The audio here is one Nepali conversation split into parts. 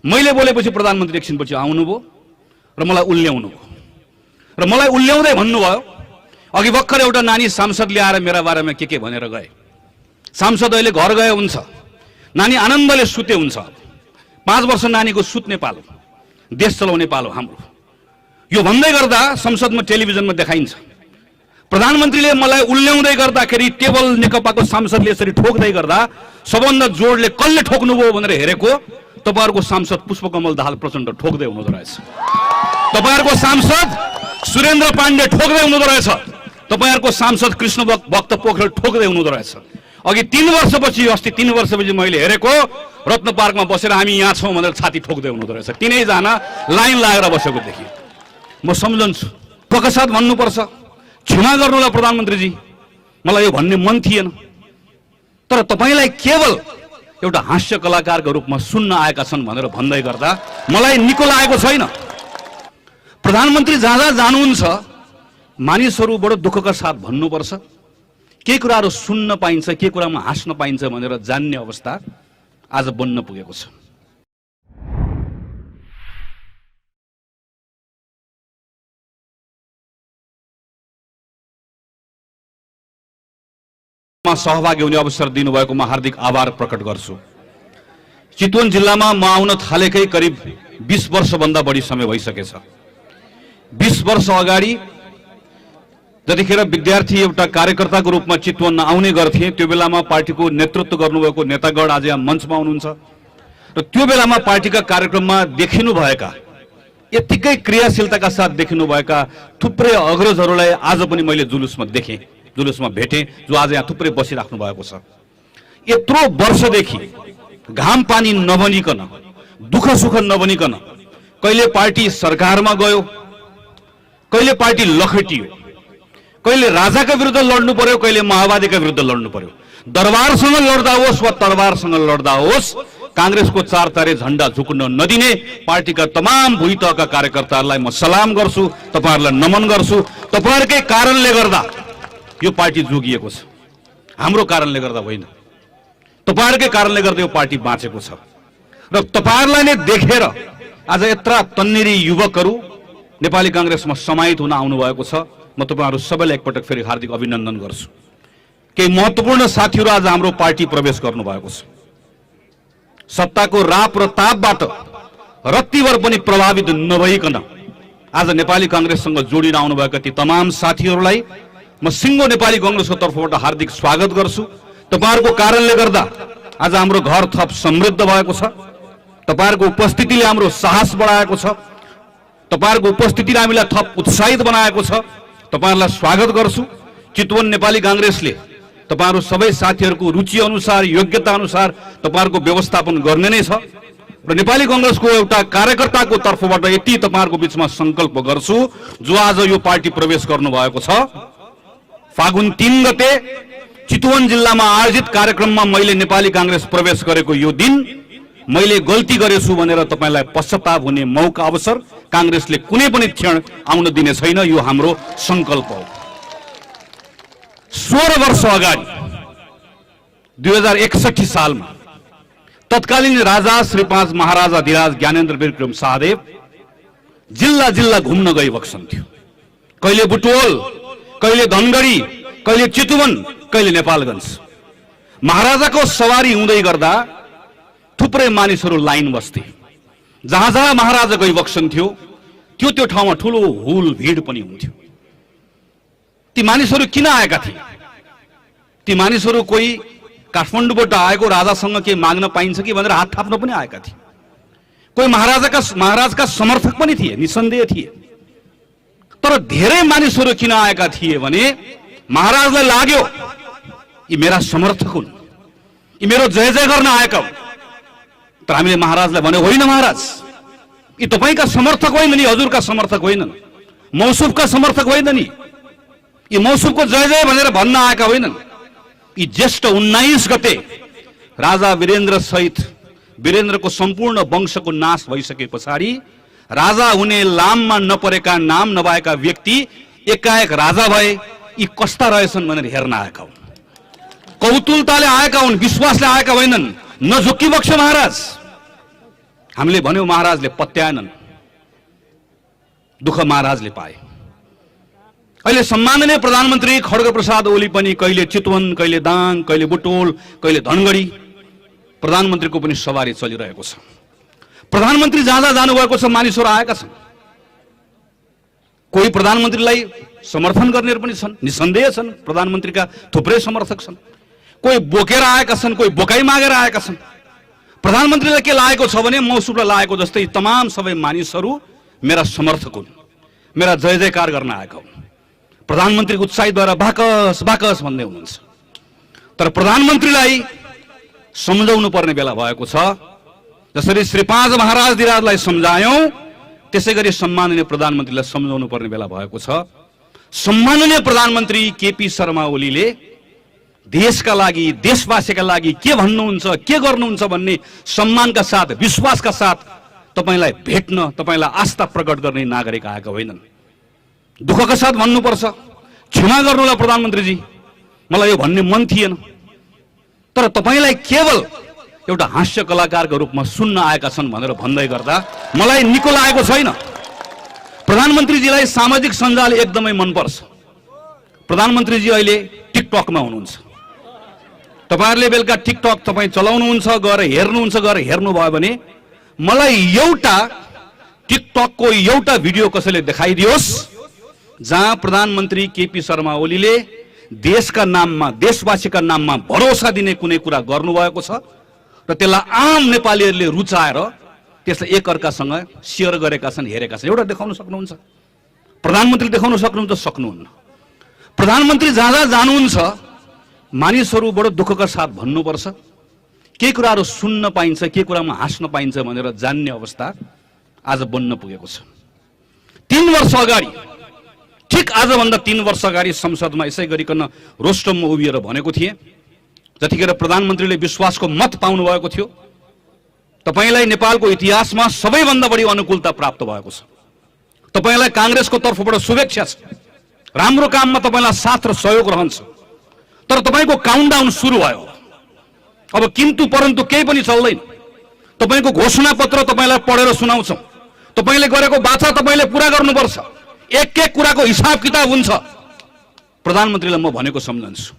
मैले बोलेपछि प्रधानमन्त्री एकछिनपछि आउनुभयो र मलाई उल्ल्याउनु भयो र मलाई उल्ल्याउँदै भन्नुभयो, अघि भर्खर एउटा नानी सांसदले आएर मेरा बारेमा के भनेर गए। सांसद अहिले घर गए हुन्छ, नानी आनन्दले सुते हुन्छ। 5 वर्ष नानीको सुत्ने पालो, देश चलाउने पालो हाम्रो। यो भन्दै गर्दा संसदमा टेलिभिजनमा देखाइन्छ, प्रधानमन्त्रीले मलाई उल्ल्याउँदै गर्दाखेरि टेबल नेकपाको सांसदले यसरी ठोक्दै गर्दा सबभन्दा जोडले कसले ठोक्नुभयो भनेर हेरेको तपाईहरुको सांसद पुष्पकमल दाहाल प्रचण्ड ठोक्दै हुनुहुँदो रहेछ। तपाईहरुको सांसद सुरेन्द्र पाण्डे ठोक्दै हुनुहुँदो रहेछ। तपाईहरुको सांसद कृष्ण भक्त पोखरेल ठोक्दै हुनुहुँदो रहेछ। अघि 3 वर्षपछि, अस्ति 3 वर्षपछि मैले हेरेको रत्न पार्कमा बसेर हामी यहाँ छौं भनेर छाती ठोक्दै हुनुहुँदो रहेछ। तीनैजना लाइन लागेर बसेको देखियो। म सम्झन्छु, पकसाथ भन्नुपर्छ, क्षमा गर्नुहोला प्रधानमन्त्रीजी, मलाई यो भन्ने मन थिएन। तर तपाईलाई केवल एउटा हास्य कलाकारको रूपमा सुन्न आएका छन् भनेर भन्दै गर्दा मलाई निको लागेको छैन। प्रधानमन्त्री जहाँ जानुहुन्छ मानिसहरू बडो दुःखका साथ भन्नुपर्छ, के कुराहरू सुन्न पाइन्छ, के कुरामा हाँस्न पाइन्छ भनेर जान्ने अवस्था आज बन्न पुगेको छ। सहभागी हुने अवसर दिनुभएकोमा हार्दिक आभार प्रकट गर्छु। चितवन जिल्लामा म आउन थालेकै करिब 20 वर्षभन्दा बढी समय भइसकेछ। 20 वर्ष अगाडि जतिखेर विद्यार्थी एउटा कार्यकर्ताको रूपमा चितवन आउने गर्थे, त्यो बेलामा पार्टीको नेतृत्व गर्नुभएको नेतागण आज यहाँ मञ्चमा हुनुहुन्छ र त्यो बेलामा पार्टीका कार्यक्रममा देखिनुभएका, यतिकै क्रियाशीलताका साथ देखिनुभएका थुप्रै अग्रजहरूलाई आज पनि मैले जुलुसमा देखेँ, जुलुसमा भेटे, जो आज यहाँ थुप्रै बसिराख्नु भएको छ। यत्रो वर्षदेखि घाम पानी नबनिकन, दुःख सुख नबनिकन कहिले पार्टी सरकारमा गयो, कहिले पार्टी लखेटियो, कहिले राजाका विरुद्ध लड्नु पर्यो, कहिले माओवादीका विरुद्ध लड्नु पर्यो। दरबारसँग लड्दा होस् वा तरबारसँग लड्दा होस्, कांग्रेसको 4 तारे झण्डा झुक्न नदिने पार्टीका तमाम भुइँतहका कार्यकर्ताहरूलाई म सलाम गर्छु, तपाईहरुलाई नमन गर्छु। तपाईहरुकै कारणले गर्दा यो पार्टी जोगिएको छ, हाम्रो कारणले गर्दा होइन। तपाईहरुकै कारणले गर्दा यो पार्टी बाँचेको छ र तपाईहरुलाई नै देखेर आज यत्रा तन्नेरी युवकहरू नेपाली कांग्रेसमा समाहित हुन आउनु भएको छ। म तपाईहरु सबैलाई एकपटक फेरि हार्दिक अभिनन्दन गर्छु। केही महत्त्वपूर्ण साथीहरू आज हाम्रो पार्टी प्रवेश गर्नु भएको छ। सत्ताको राप र तापबाट रत्तिभर पनि प्रभावित नभइकन आज नेपाली कांग्रेससँग जोडिन आउनु भएका ती तमाम साथीहरूलाई म सिङ्गो नेपाली कांग्रेसको तर्फबाट हार्दिक स्वागत गर्छु। तपाईहरुको कारणले गर्दा आज हाम्रो घर थप समृद्ध भएको छ। तपाईहरुको उपस्थितिले हाम्रो साहस बढाएको छ। तपाईहरुको उपस्थितिले हामीलाई थप उत्साहित बनाएको छ। तपाईहरुलाई स्वागत गर्छु। चितवन नेपाली कांग्रेसले तपाईहरु सबै साथीहरुको रुचि अनुसार, योग्यता अनुसार तपाईहरुको व्यवस्थापन गर्ने नै छ र नेपाली कांग्रेसको एउटा कार्यकर्ताको तर्फबाट यति तपाईहरुको बीचमा संकल्प गर्छु, जो आज यो पार्टी प्रवेश गर्नु भएको छ। फागुन 3 गते चितवन जिल्लामा आयोजित कार्यक्रममा मैले नेपाली कांग्रेस प्रवेश गरेको यो दिन मैले गल्ती गरेछु भनेर तपाईलाई पश्चाताप हुने मौका अवसर कांग्रेसले कुनै पनि क्षण आउन दिने छैन। यो हाम्रो संकल्प हो। 16 वर्ष अगाडि 2061 सालमा तत्कालीन राजा श्री 5 महाराजा अधिराज ज्ञानेन्द्र विक्रम शाहदेव जिल्ला जिल्ला घुम्न गइबक्सन्थ्यो। कहिले बुटवल, कहिले धनगढी, कहिले चितवन, कहिले नेपालगञ्ज। महाराजाको सवारी हुँदै गर्दा थुप्रै मानिसहरू लाइन बस्थे। जहाँ जहाँ महाराजा गइबक्सन्थ्यो त्यो ठाउँमा ठुलो हुल भिड पनि हुन्थ्यो। ती मानिसहरू किन आएका थिए? ती मानिसहरू कोही काठमाडौँबाट आएको राजासँग के माग्न पाइन्छ कि भनेर हात थाप्न पनि आएका थिए। कोही महाराजका समर्थक पनि थिए, निसन्देह थिए। तर धेरै मानिसहरू किन आएका थिए भने महाराजलाई लाग्यो यी मेरा समर्थक हुन्, यी मेरो जय जय गर्न आएका हुन्। तर हामीले महाराजलाई भने होइन महाराज, यी तपाईका समर्थक होइन नि, हजुरका समर्थक होइनन्, मौसुफका समर्थक होइन नि, यी मौसुफको जय जय भनेर भन्न आएका होइनन्। यी ज्येष्ठ 19 गते राजा वीरेन्द्र सहित वीरेन्द्रको सम्पूर्ण वंशको नाश भइसके पछाडि राजा हुने लाममा नपरेका, नाम नभएका व्यक्ति एकाएक राजा भए। यी कस्ता रहेछन् भनेर हेर्न आएका हुन्। कौतुलताले आएका हुन्, विश्वासले आएका होइनन्। नझुक्की बक्ष महाराज, हामीले भन्यो महाराजले पत्याएनन्, दुःख महाराजले पाए। अहिले सम्माननीय प्रधानमन्त्री खड्ग प्रसाद ओली पनि कहिले चितवन, कहिले दाङ, कहिले बुटोल, कहिले धनगढी प्रधानमन्त्रीको पनि सवारी चलिरहेको छ। प्रधानमन्त्री जहाँ जानुभएको छ मानिसहरू आएका छन्। कोही प्रधानमन्त्रीलाई समर्थन गर्नेहरू पनि छन्, निसन्देह छन्, प्रधानमन्त्रीका थुप्रै समर्थक छन्। कोही बोकेर आएका छन्, कोही बोकाइ मागेर आएका छन्। प्रधानमन्त्रीलाई के लागेको छ भने मौसुमलाई लागेको जस्तै तमाम सबै मानिसहरू मेरा समर्थक हुन्, मेरा जय जयकार गर्न आएका हुन्। प्रधानमन्त्री उत्साहित भएर बाकस बाकस भन्दै हुनुहुन्छ। तर प्रधानमन्त्रीलाई सम्झाउनु पर्ने बेला भएको छ। जसरी श्री 5 महाराज दिराजलाई सम्झायौं, त्यसै गरी सम्माननीय प्रधानमन्त्रीलाई सम्झाउनु पर्ने बेला भएको छ। सम्माननीय प्रधानमन्त्री केपी शर्मा ओलीले देशका लागि, देशवासीका लागि के भन्नुहुन्छ, के गर्नुहुन्छ भन्ने सम्मानका साथ, विश्वासका साथ तपाईलाई भेट्न, तपाईलाई आस्था प्रकट गर्ने नागरिक आएका होइनन्। दुःखका साथ भन्नुपर्छ, क्षमा गर्नुहोला प्रधानमन्त्रीजी, मलाई यो भन्ने मन थिएन। तर तपाईलाई केवल एउटा हास्य कलाकारको रूपमा सुन्न आएका छन् भनेर भन्दै गर्दा मलाई निको लागेको छैन। प्रधानमन्त्रीजीलाई सामाजिक सञ्जाल एकदमै मनपर्छ। प्रधानमन्त्रीजी अहिले टिकटकमा हुनुहुन्छ। तपाईहरुले बेलुका टिकटक तपाई चलाउनुहुन्छ, गएर हेर्नुहुन्छ, गएर हेर्नुभयो भने मलाई एउटा टिकटकको एउटा भिडियो कसैले देखाइदियोस् जहाँ प्रधानमन्त्री केपी शर्मा ओलीले देशका नाममा, देशवासीका नाममा भरोसा दिने कुनै कुरा गर्नुभएको छ र त्यसलाई आम नेपालीहरूले रुचाएर त्यसलाई एकअर्कासँग शेयर गरेका छन्, हेरेका छन्। एउटा देखाउन सक्नुहुन्छ? प्रधानमन्त्री देखाउन सक्नुहुन्छ? सक्नुहुन्न। प्रधानमन्त्री जहाँ जानुहुन्छ मानिसहरू बडो दुःखका साथ भन्नुपर्छ, के कुराहरू सुन्न पाइन्छ, के कुरामा हाँस्न पाइन्छ भनेर जान्ने अवस्था आज बन्न पुगेको छ। 3 वर्ष अगाडि, ठिक आजभन्दा 3 वर्ष अगाडि संसदमा यसै गरिकन रोस्टममा उभिएर भनेको थिए, जतिखेर प्रधानमन्त्रीले विश्वासको मत पाउनु भएको थियो, तपाईलाई नेपालको इतिहासमा सबैभन्दा बढी अनुकूलता प्राप्त भएको छ। तपाईलाई कांग्रेसको तर्फबाट शुभेच्छा छ। राम्रो काममा तपाईलाई साथ र सहयोग रहन्छ। तर तपाईको काउन्टडाउन सुरु भयो। अब किन्तु परन्तु केही पनि चल्दैन। तपाईको घोषणा पत्र तपाईलाई पढेर सुनाउँछौं। तपाईले गरेको वाचा तपाईले पूरा गर्नुपर्छ। एक कुराको हिसाब किताब हुन्छ। प्रधानमन्त्रीलाई म भनेको सम्झन्छु।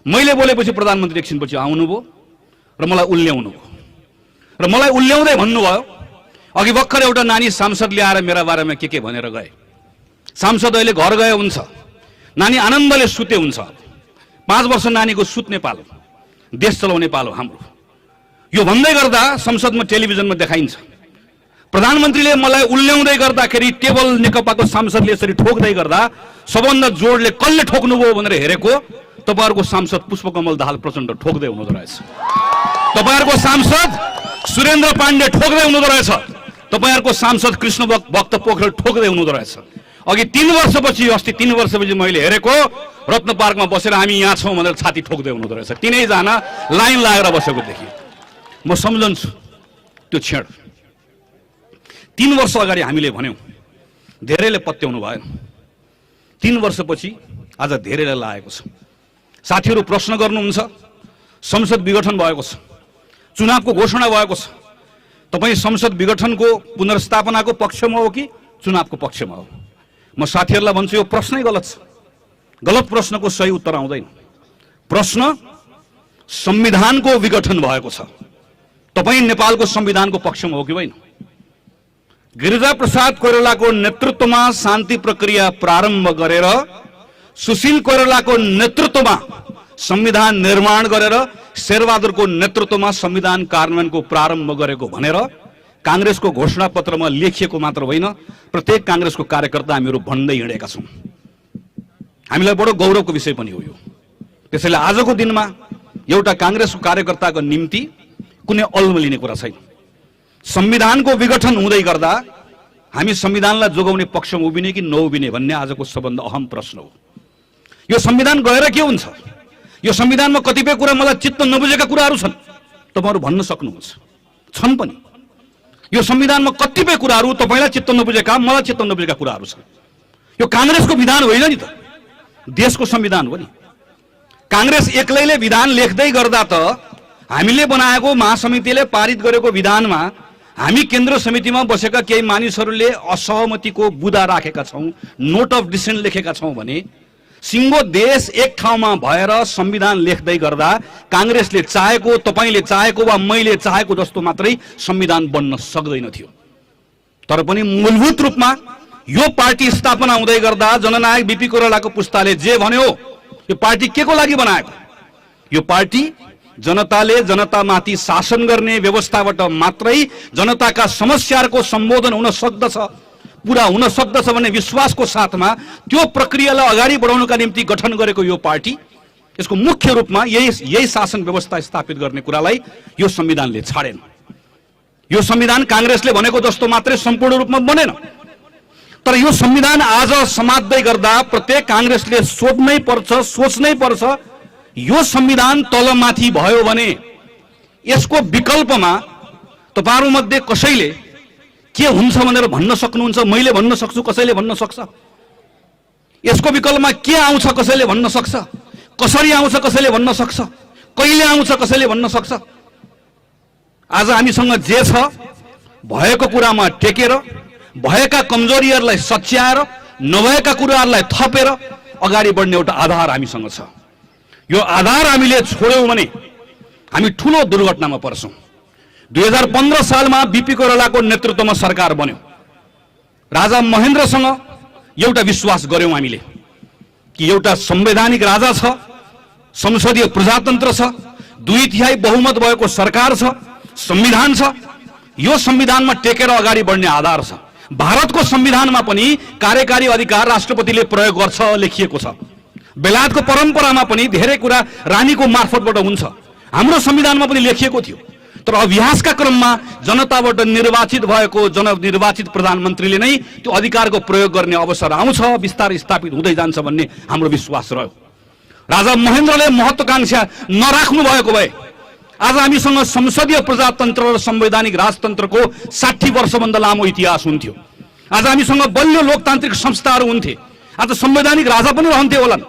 मैले बोलेपछि प्रधानमन्त्री एकछिनपछि आउनुभयो र मलाई उल्ल्याउनु भयो र मलाई उल्ल्याउँदै भन्नुभयो, अघि भर्खर एउटा नानी सांसदले आएर मेरा बारेमा के भनेर गए। सांसद अहिले घर गए हुन्छ, नानी आनन्दले सुते हुन्छ। 5 वर्ष नानीको सुत्ने पालो, देश चलाउने पालो हाम्रो। यो भन्दै गर्दा संसदमा टेलिभिजनमा देखाइन्छ। प्रधानमन्त्रीले मलाई उल्ल्याउँदै गर्दाखेरि टेबल नेकपाको सांसदले यसरी ठोक्दै गर्दा सबभन्दा जोडले कसले ठोक्नुभयो भनेर हेरेको तपाईहरुको सांसद पुष्पकमल दाहाल प्रचण्ड ठोक्दै हुनुहुँदो रहेछ। तपाईहरुको सांसद सुरेन्द्र पाण्डे ठोक्दै हुनुहुँदो रहेछ। तपाईहरुको सांसद कृष्ण भक्त पोखरेल ठोक्दै हुनुहुँदो रहेछ। अघि 3 वर्षपछि, अस्ति 3 वर्षपछि मैले हेरेको रत्न पार्कमा बसेर हामी यहाँ छौं भनेर छाती ठोक्दै हुनुहुँदो रहेछ। तीनैजना लाइन लागेर बसेको देखिए। म सम्झन्छु त्यो क्षण। 3 वर्ष अगाडि हामीले भन्यौं, धेरैले पत्याउनु भएन। 3 वर्षपछि आज धेरैले लागेको छ। साथीहरू प्रश्न गर्नुहुन्छ, संसद विघटन भएको छ, चुनावको घोषणा भएको छ, तपाई संसद विघटनको पुनर्स्थापनाको पक्षमा हो कि चुनावको पक्षमा हो? म साथीहरूलाई भन्छु यो प्रश्नै गलत छ। गलत प्रश्नको सही उत्तर आउँदैन। प्रश्न संविधानको विघटन भएको छ। तपाई नेपालको संविधानको पक्षमा हो कि होइन? गिरिजा प्रसाद कोइरालाको नेतृत्वमा शान्ति प्रक्रिया प्रारम्भ गरेर सुशील कोइरालाको नेतृत्वमा संविधान निर्माण गरेर शेरबहादुरको नेतृत्वमा संविधान कार्यान्वयनको प्रारम्भ गरेको भनेर कांग्रेसको घोषणा पत्रमा लेखिएको मात्र होइन, प्रत्येक कांग्रेसको कार्यकर्ता हामीहरू भन्दै हिँडेका छौं। हामीलाई बडो गौरवको विषय पनि हो यो। त्यसैले आजको दिनमा एउटा कांग्रेसको कार्यकर्ताको निम्ति कुनै अल्मलिने कुरा छैन। संविधानको विघटन हुँदै गर्दा हामी संविधानलाई जोगाउने पक्षमा उभिने कि नउभिने भन्ने आजको सबभन्दा अहम प्रश्न हो। यो संविधान गएर के हुन्छ? यो संविधानमा कतिपय कुरा मलाई चित्त नबुझेका कुराहरू छन्, तपाईहरु भन्न सक्नुहुन्छ। छन् पनि। यो संविधानमा कतिपय कुराहरू तपाईलाई चित्त नबुझेका, मलाई चित्त नबुझेका कुराहरू छन्। यो कांग्रेसको विधान होइन नि त, देशको संविधान हो नि। कांग्रेस एक्लैले विधान लेख्दै गर्दा त हामीले बनाएको महासमितिले पारित गरेको विधानमा हामी केन्द्र समितिमा बसेका केही मानिसहरूले असहमतिको बुदा राखेका छौं, नोट अफ डिसेन्ट लेखेका छौं भने सिङ्गो देश एक ठाउँमा भएर संविधान लेख्दै गर्दा कांग्रेसले चाहेको, तपाईले चाहेको वा मैले चाहेको जस्तो मात्रै संविधान बन्न सक्दैन थियो। तर पनि मूलभूत रूपमा यो पार्टी स्थापना हुँदै गर्दा जननायक बीपी कोइरालाको पुस्ताले जे भन्यो, यो पार्टी केको लागि बनाएको? यो पार्टी जनताले जनतामाथि शासन गर्ने व्यवस्थाबाट मात्रै जनताका समस्याहरूको सम्बोधन हुन सक्दछ, पूरा हुन सक्दछ भन्ने विश्वासको साथमा त्यो प्रक्रियालाई अगाडि बढाउनका निम्ति गठन गरेको यो पार्टी यसको मुख्य रूपमा यही शासन व्यवस्था स्थापित गर्ने कुरालाई यो संविधानले छाडेन। यो संविधान कांग्रेसले भनेको जस्तो मात्रै सम्पूर्ण रूपमा बनेन। तर यो संविधान आज समात्दै गर्दा प्रत्येक कांग्रेसले सोध्नै पर्छ, सोच्नै पर्छ, यो संविधान तलमाथि भयो भने यसको विकल्पमा तपाईहरु मध्ये कसैले के हुन्छ भनेर भन्न सक्नुहुन्छ? मैले भन्न सक्छु, कसैले भन्न सक्छ? यसको विकल्पमा के आउँछ कसैले भन्न सक्छ? कसरी आउँछ कसैले भन्न सक्छ? कहिले आउँछ कसैले भन्न सक्छ? आज हामीसँग जे छ भएको कुरामा टेकेर, भएका कमजोरीहरूलाई सच्याएर, नभएका कुराहरूलाई थपेर अगाडि बढ्ने एउटा आधार हामीसँग छ। यो आधार हामीले छोड्यौं भने हामी ठूलो दुर्घटनामा पर्छौं। 2015 सालमा बीपी कोइरालाको नेतृत्वमा सरकार बन्यो। राजा महेन्द्रसँग एउटा विश्वास गर्यौं हामीले कि एउटा संवैधानिक राजा छ, संसदीय प्रजातन्त्र छ, 2/3 बहुमत भएको सरकार छ, संविधान छ। यो संविधानमा टेकेर अगाडि बढ्ने आधार छ। भारतको संविधानमा पनि कार्यकारी अधिकार राष्ट्रपतिले प्रयोग गर्छ लेखिएको छ। बेलायतको परम्परामा पनि धेरै कुरा रानीको मार्फतबाट हुन्छ। हाम्रो संविधानमा पनि लेखिएको थियो। तर अभ्यासका क्रममा जनताबाट निर्वाचित भएको जननिर्वाचित प्रधानमन्त्रीले नै त्यो अधिकारको प्रयोग गर्ने अवसर आउँछ, बिस्तारै स्थापित हुँदै जान्छ भन्ने हाम्रो विश्वास रह्यो। राजा महेन्द्रले महत्त्वाकांक्षा नराख्नु भएको भए आज हामीसँग संसदीय प्रजातन्त्र र संवैधानिक राजतन्त्रको 60 वर्षभन्दा लामो इतिहास हुन्थ्यो। आज हामीसँग बलियो लोकतान्त्रिक संस्थाहरू हुन्थे। आज संवैधानिक राजा पनि रहन्थे होलान्।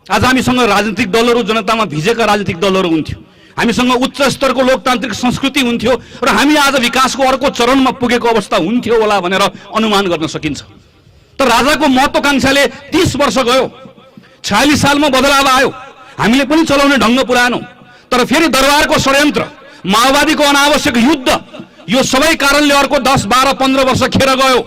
आज हामीसँग राजनीतिक दलहरू, जनतामा भिजेका राजनीतिक दलहरू हुन्थ्यो। हामीसँग उच्च स्तरको लोकतान्त्रिक संस्कृति हुन्थ्यो र हामी आज विकासको अर्को चरणमा पुगेको अवस्था हुन्थ्यो होला भनेर अनुमान गर्न सकिन्छ। तर राजाको महत्त्वाकांक्षाले 30 वर्ष गयो। 46 सालमा बदलाव आयो। हामीले पनि चलाउने ढङ्ग पुरानो। तर फेरि दरबारको षड्यन्त्र, माओवादीको अनावश्यक युद्ध, यो सबै कारणले अर्को 10, 12, 15 वर्ष खेर गयो।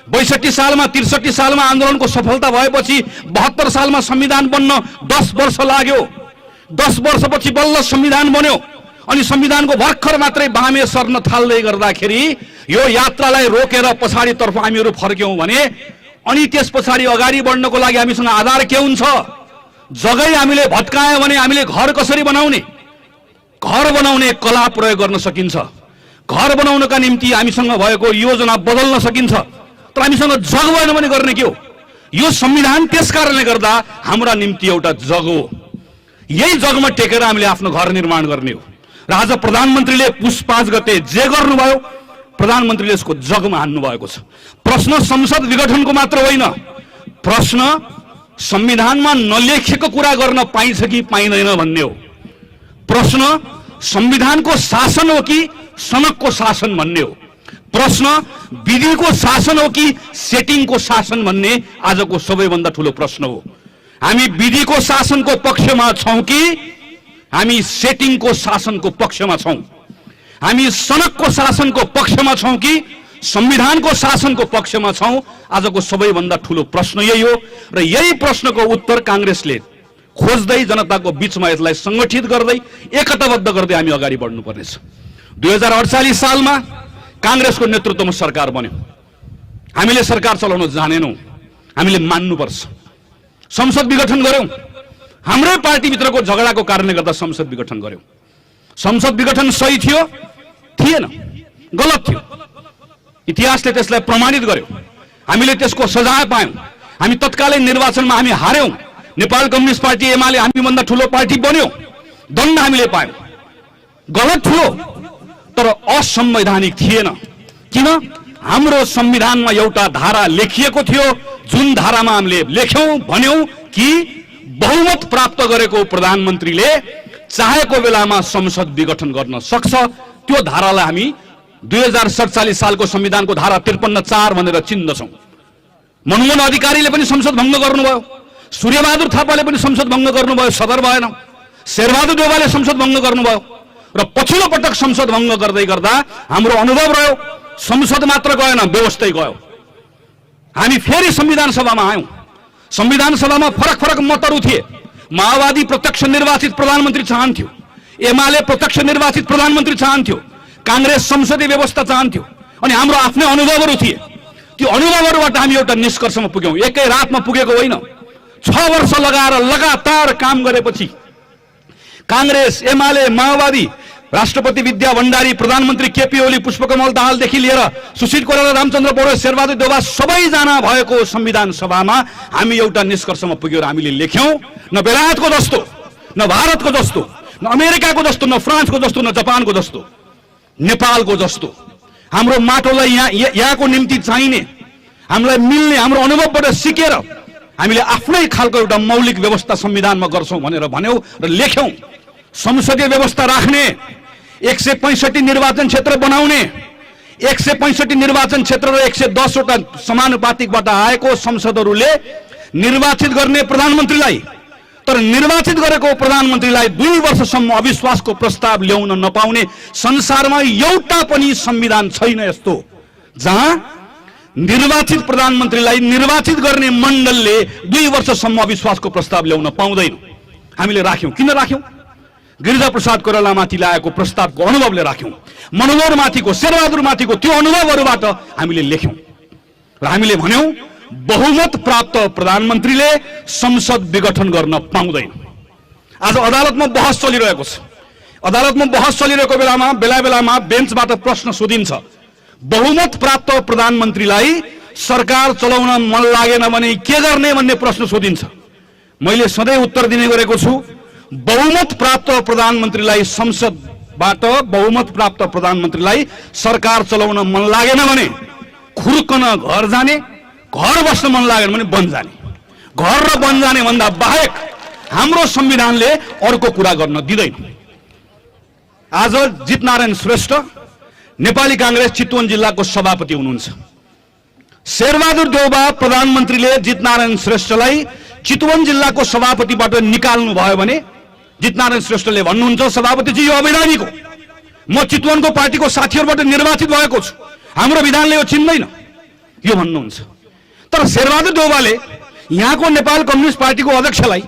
62 सालमा 63 सालमा आन्दोलनको सफलता भएपछि 72 सालमा संविधान बन्न 10 वर्ष लाग्यो। 10 वर्षपछि बल्ल संविधान बन्यो। अनि संविधानको भर्खर मात्रै बामे सर्न थाल्दै गर्दाखेरि यो यात्रालाई रोकेर पछाडितर्फ हामीहरू फर्क्यौं भने अनि त्यस पछाडि अगाडि बढ्नको लागि हामीसँग आधार के हुन्छ? जग्गै हामीले भत्कायो भने हामीले घर कसरी बनाउने? घर बनाउने कला प्रयोग गर्न सकिन्छ। घर बनाउनका निम्ति हामीसँग भएको योजना बदल्न सकिन्छ। तर हामीसँग जग भएन भने गर्ने के हो? यो संविधान त्यस कारणले गर्दा हाम्रा निम्ति एउटा जग हो। यही जगमा टेकेर हामीले आफ्नो घर निर्माण गर्ने हो। र आज प्रधानमन्त्रीले पुस 5 गते जे गर्नुभयो, प्रधानमन्त्रीले यसको जगमा हान्नु भएको छ। प्रश्न संसद विघटनको मात्र होइन, प्रश्न संविधानमा नलेखेको कुरा गर्न पाइन्छ कि पाइँदैन भन्ने हो। प्रश्न संविधानको शासन हो कि सनकको शासन भन्ने हो। प्रश्न विधिको शासन हो कि सेटिङको शासन भन्ने आजको सबैभन्दा ठूलो प्रश्न हो। हामी विधिको शासनको पक्षमा छौं कि हामी सेटिङको शासनको पक्षमा छौं? हामी सनकको शासनको पक्षमा छौं कि संविधानको शासनको पक्षमा छौं? आजको सबैभन्दा ठूलो प्रश्न यही हो। र यही प्रश्नको उत्तर कांग्रेसले खोज्दै जनताको बीचमा यसलाई संगठित गर्दै एकताबद्ध गर्दै हामी अगाडि बढ्नुपर्नेछ। 2048 सालमा कांग्रेसको नेतृत्वमा सरकार बन्यो। हामीले सरकार चलाउन जानेनौं, हामीले मान्नुपर्छ। संसद विघटन गर्यौं। हाम्रै पार्टीभित्रको झगडाको कारणले गर्दा संसद विघटन गर्यौं। संसद विघटन सही थियो? थिएन, गलत थियो। इतिहासले त्यसलाई प्रमाणित गर्यो। हामीले त्यसको सजाय पायौं। हामी तत्कालीन निर्वाचनमा हामी हार्यौं। नेपाल कम्युनिस्ट पार्टी एमाले हामीभन्दा ठूलो पार्टी बन्यो। दण्ड हामीले पायौं। गलत थियो, तर असंवैधानिक थिएन। किन? हाम्रो संविधानमा एउटा धारा लेखिएको थियो, जुन धारामा हामीले लेख्यौं, भन्यौं कि बहुमत प्राप्त गरेको प्रधानमन्त्रीले चाहेको बेलामा संसद विघटन गर्न सक्छ। त्यो धारालाई हामी 2047 सालको संविधानको धारा 53(4) भनेर चिन्दछौँ। मनमोहन अधिकारीले पनि संसद भङ्ग गर्नुभयो, सूर्यबहादुर थापाले पनि संसद भङ्ग गर्नुभयो, सदर भएन। शेरबहादुर देउवाले संसद भङ्ग गर्नुभयो र पछिल्लो पटक संसद भङ्ग गर्दै गर्दा हाम्रो अनुभव रह्यो संसद मात्र गएन, व्यवस्थै गयो। हामी फेरि संविधान सभामा आयौँ। संविधान सभामा फरक फरक मतहरू थिए। माओवादी प्रत्यक्ष निर्वाचित प्रधानमन्त्री चाहन्थ्यो, एमाले प्रत्यक्ष निर्वाचित प्रधानमन्त्री चाहन्थ्यो, कांग्रेस संसदीय व्यवस्था चाहन्थ्यो, अनि हाम्रो आफ्नै अनुभवहरू थिए। त्यो अनुभवहरूबाट हामी एउटा निष्कर्षमा पुग्यौँ। एकै रातमा पुगेको होइन, 6 वर्ष लगाएर लगातार काम गरेपछि कांग्रेस, एमाले, माओवादी, राष्ट्रपति विद्या भण्डारी, प्रधानमन्त्री केपी ओली, पुष्पकमल दाहालदेखि लिएर सुशील कोइराला, रामचन्द्र पौडेल, शेरबहादुर देउवा सबैजना भएको संविधान सभामा हामी एउटा निष्कर्षमा पुग्यौँ र हामीले लेख्यौँ, न बेलायतको जस्तो, न भारतको जस्तो, न अमेरिकाको जस्तो, न फ्रान्सको जस्तो, न जापानको जस्तो, नेपालको जस्तो हाम्रो माटोलाई यहाँको निम्ति चाहिने, हामीलाई मिल्ने, हाम्रो अनुभवबाट सिकेर हामीले आफ्नै खालको एउटा मौलिक व्यवस्था संविधानमा गर्छौँ भनेर भन्यौँ र लेख्यौँ। संसदीय व्यवस्था राख्ने, 165 निर्वाचन क्षेत्र बनाउने, 165 निर्वाचन क्षेत्र र 110 वटा समानुपातिकबाट आएको संसदहरूले निर्वाचित गर्ने प्रधानमन्त्रीलाई, तर निर्वाचित गरेको प्रधानमन्त्रीलाई 2 वर्षसम्म अविश्वासको प्रस्ताव ल्याउन नपाउने संसारमा एउटा पनि संविधान छैन यस्तो जहाँ निर्वाचित प्रधानमन्त्रीलाई निर्वाचित गर्ने मण्डलले 2 वर्षसम्म अविश्वासको प्रस्ताव ल्याउन पाउँदैन। हामीले राख्यौँ। किन राख्यौँ? गिरिजा प्रसाद कोइरालामाथि ल्याएको प्रस्तावको अनुभवले राख्यौँ। मनोहरमाथिको, शेरबहादुरमाथिको त्यो अनुभवहरूबाट हामीले लेख्यौँ र हामीले भन्यौँ बहुमत प्राप्त प्रधानमन्त्रीले संसद विघटन गर्न पाउँदैन। आज अदालतमा बहस चलिरहेको छ। अदालतमा बहस चलिरहेको बेलामा बेला बेन्चबाट प्रश्न सोधिन्छ, बहुमत प्राप्त प्रधानमन्त्रीलाई सरकार चलाउन मन लागेन भने के गर्ने भन्ने प्रश्न सोधिन्छ। मैले सधैँ उत्तर दिने गरेको छु, बहुमत प्राप्त प्रधानमन्त्रीलाई संसदबाट बहुमत प्राप्त प्रधानमन्त्रीलाई सरकार चलाउन मन लागेन भने खुर्कन घर जाने, घर बस्न मन लागेन भने वन जाने। घर र वन जाने भन्दा बाहेक हाम्रो संविधानले अर्को कुरा गर्न दिँदैन। आज जितनारायण श्रेष्ठ नेपाली कांग्रेस चितवन जिल्लाको सभापति हुनुहुन्छ। शेरबहादुर देउवा प्रधानमन्त्रीले जितनारायण श्रेष्ठलाई चितवन जिल्लाको सभापतिबाट निकाल्नु भयो भने जितनारायण श्रेष्ठले भन्नुहुन्छ, सभापतिजी यो अवैधानिक हो, म चितवनको पार्टीको साथीहरूबाट निर्वाचित भएको छु, हाम्रो विधानले यो चिन्दैन, यो भन्नुहुन्छ। तर शेरबहादुर देउवाले यहाँको नेपाल कम्युनिस्ट पार्टीको अध्यक्षलाई,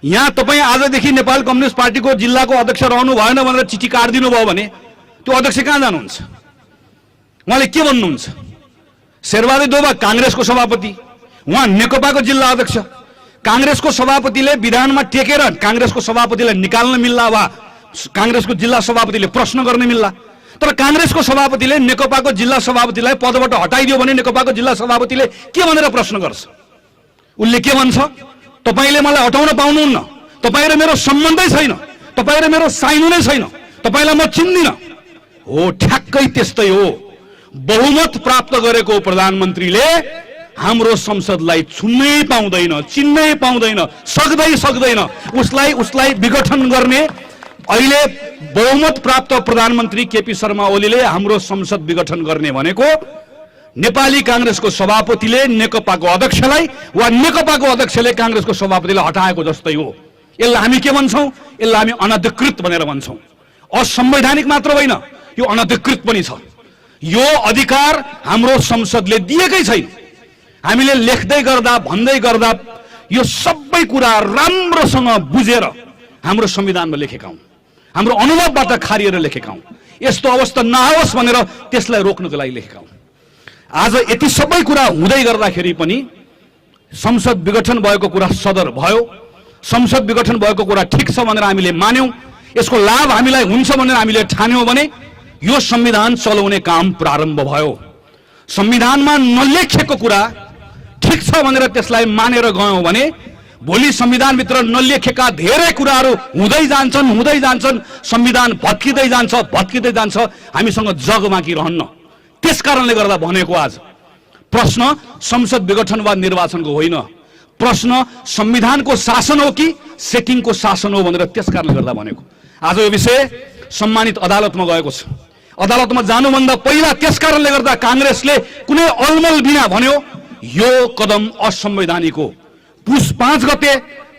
यहाँ तपाईँ आजदेखि नेपाल कम्युनिस्ट पार्टीको जिल्लाको अध्यक्ष रहनु भएन भनेर चिठी काटिदिनु भयो भने त्यो अध्यक्ष कहाँ जानुहुन्छ? उहाँले के भन्नुहुन्छ? शेरबहादुर देउवा कांग्रेसको सभापति, उहाँ नेकपाको जिल्ला अध्यक्ष। कांग्रेसको सभापतिले विधानमा टेकेर कांग्रेसको सभापतिलाई निकाल्न मिल्ला वा कांग्रेसको जिल्ला सभापतिले प्रश्न गर्न मिल्ला, तर कांग्रेसको सभापतिले नेकपाको जिल्ला सभापतिलाई पदबाट हटाइदियो भने नेकपाको जिल्ला सभापतिले के भनेर प्रश्न गर्छ? उनले के भन्छ? तपाईले मलाई हटाउन पाउनुहुन्न, तपाईँ र मेरो सम्बन्धै छैन, तपाईँ र मेरो साइनो नै छैन, तपाईलाई म चिन्दिन। हो, ठ्याक्कै त्यस्तै हो। बहुमत प्राप्त गरेको प्रधानमन्त्रीले हाम्रो संसदलाई छुन्नै पाउँदैन, चिन्नै पाउँदैन, सक्दैन। उसलाई विघटन गर्ने अहिले बहुमत प्राप्त प्रधानमन्त्री केपी शर्मा ओलीले हाम्रो संसद विघटन गर्ने भनेको नेपाली कांग्रेसको सभापतिले नेकपाको अध्यक्षलाई वा नेकपाको अध्यक्षले कांग्रेसको सभापतिलाई हटाएको जस्तै हो। यसलाई हामी के भन्छौँ? यसलाई हामी अनधिकृत भनेर भन्छौँ। असंवैधानिक मात्र होइन, यो अनधिकृत पनि छ। यो अधिकार हाम्रो संसदले दिएकै छैन। हामीले लेख्दै गर्दा भन्दै गर्दा यो सबै कुरा राम्रोसँग बुझेर हाम्रो संविधानमा लेखेका हौं, हाम्रो अनुभवबाट खारिएर लेखेका हौं। यस्तो अवस्था नआओस् भनेर त्यसलाई रोक्नको लागि लेखेका हौं। आज यति सबै कुरा हुँदै गर्दाखेरि पनि संसद विघटन भएको कुरा सदर भयो, संसद विघटन भएको कुरा ठिक छ भनेर हामीले मान्यौं, यसको लाभ हामीलाई हुन्छ भनेर हामीले ठान्यौं भने यो संविधान चलाउने काम प्रारम्भ भयो। संविधानमा नलेखेको कुरा ठिक छ भनेर त्यसलाई मानेर गयौं भने भोलि संविधानभित्र नलेखेका धेरै कुराहरू हुँदै जान्छन्, संविधान भत्किँदै जान्छ, हामीसँग जग बाँकी रहन्न। त्यसकारणले गर्दा भनेको आज प्रश्न संसद विघटन वा निर्वाचनको होइन, प्रश्न संविधानको शासन हो कि सेटिङको शासन हो भनेर त्यसकारणले गर्दा भनेको। आज यो विषय सम्मानित अदालतमा गएको छ। अदालतमा जानुभन्दा पहिला त्यसकारणले गर्दा कांग्रेसले कुनै अलमल बिना भन्यो यो कदम असंवैधानिक हो। पुस 5 गते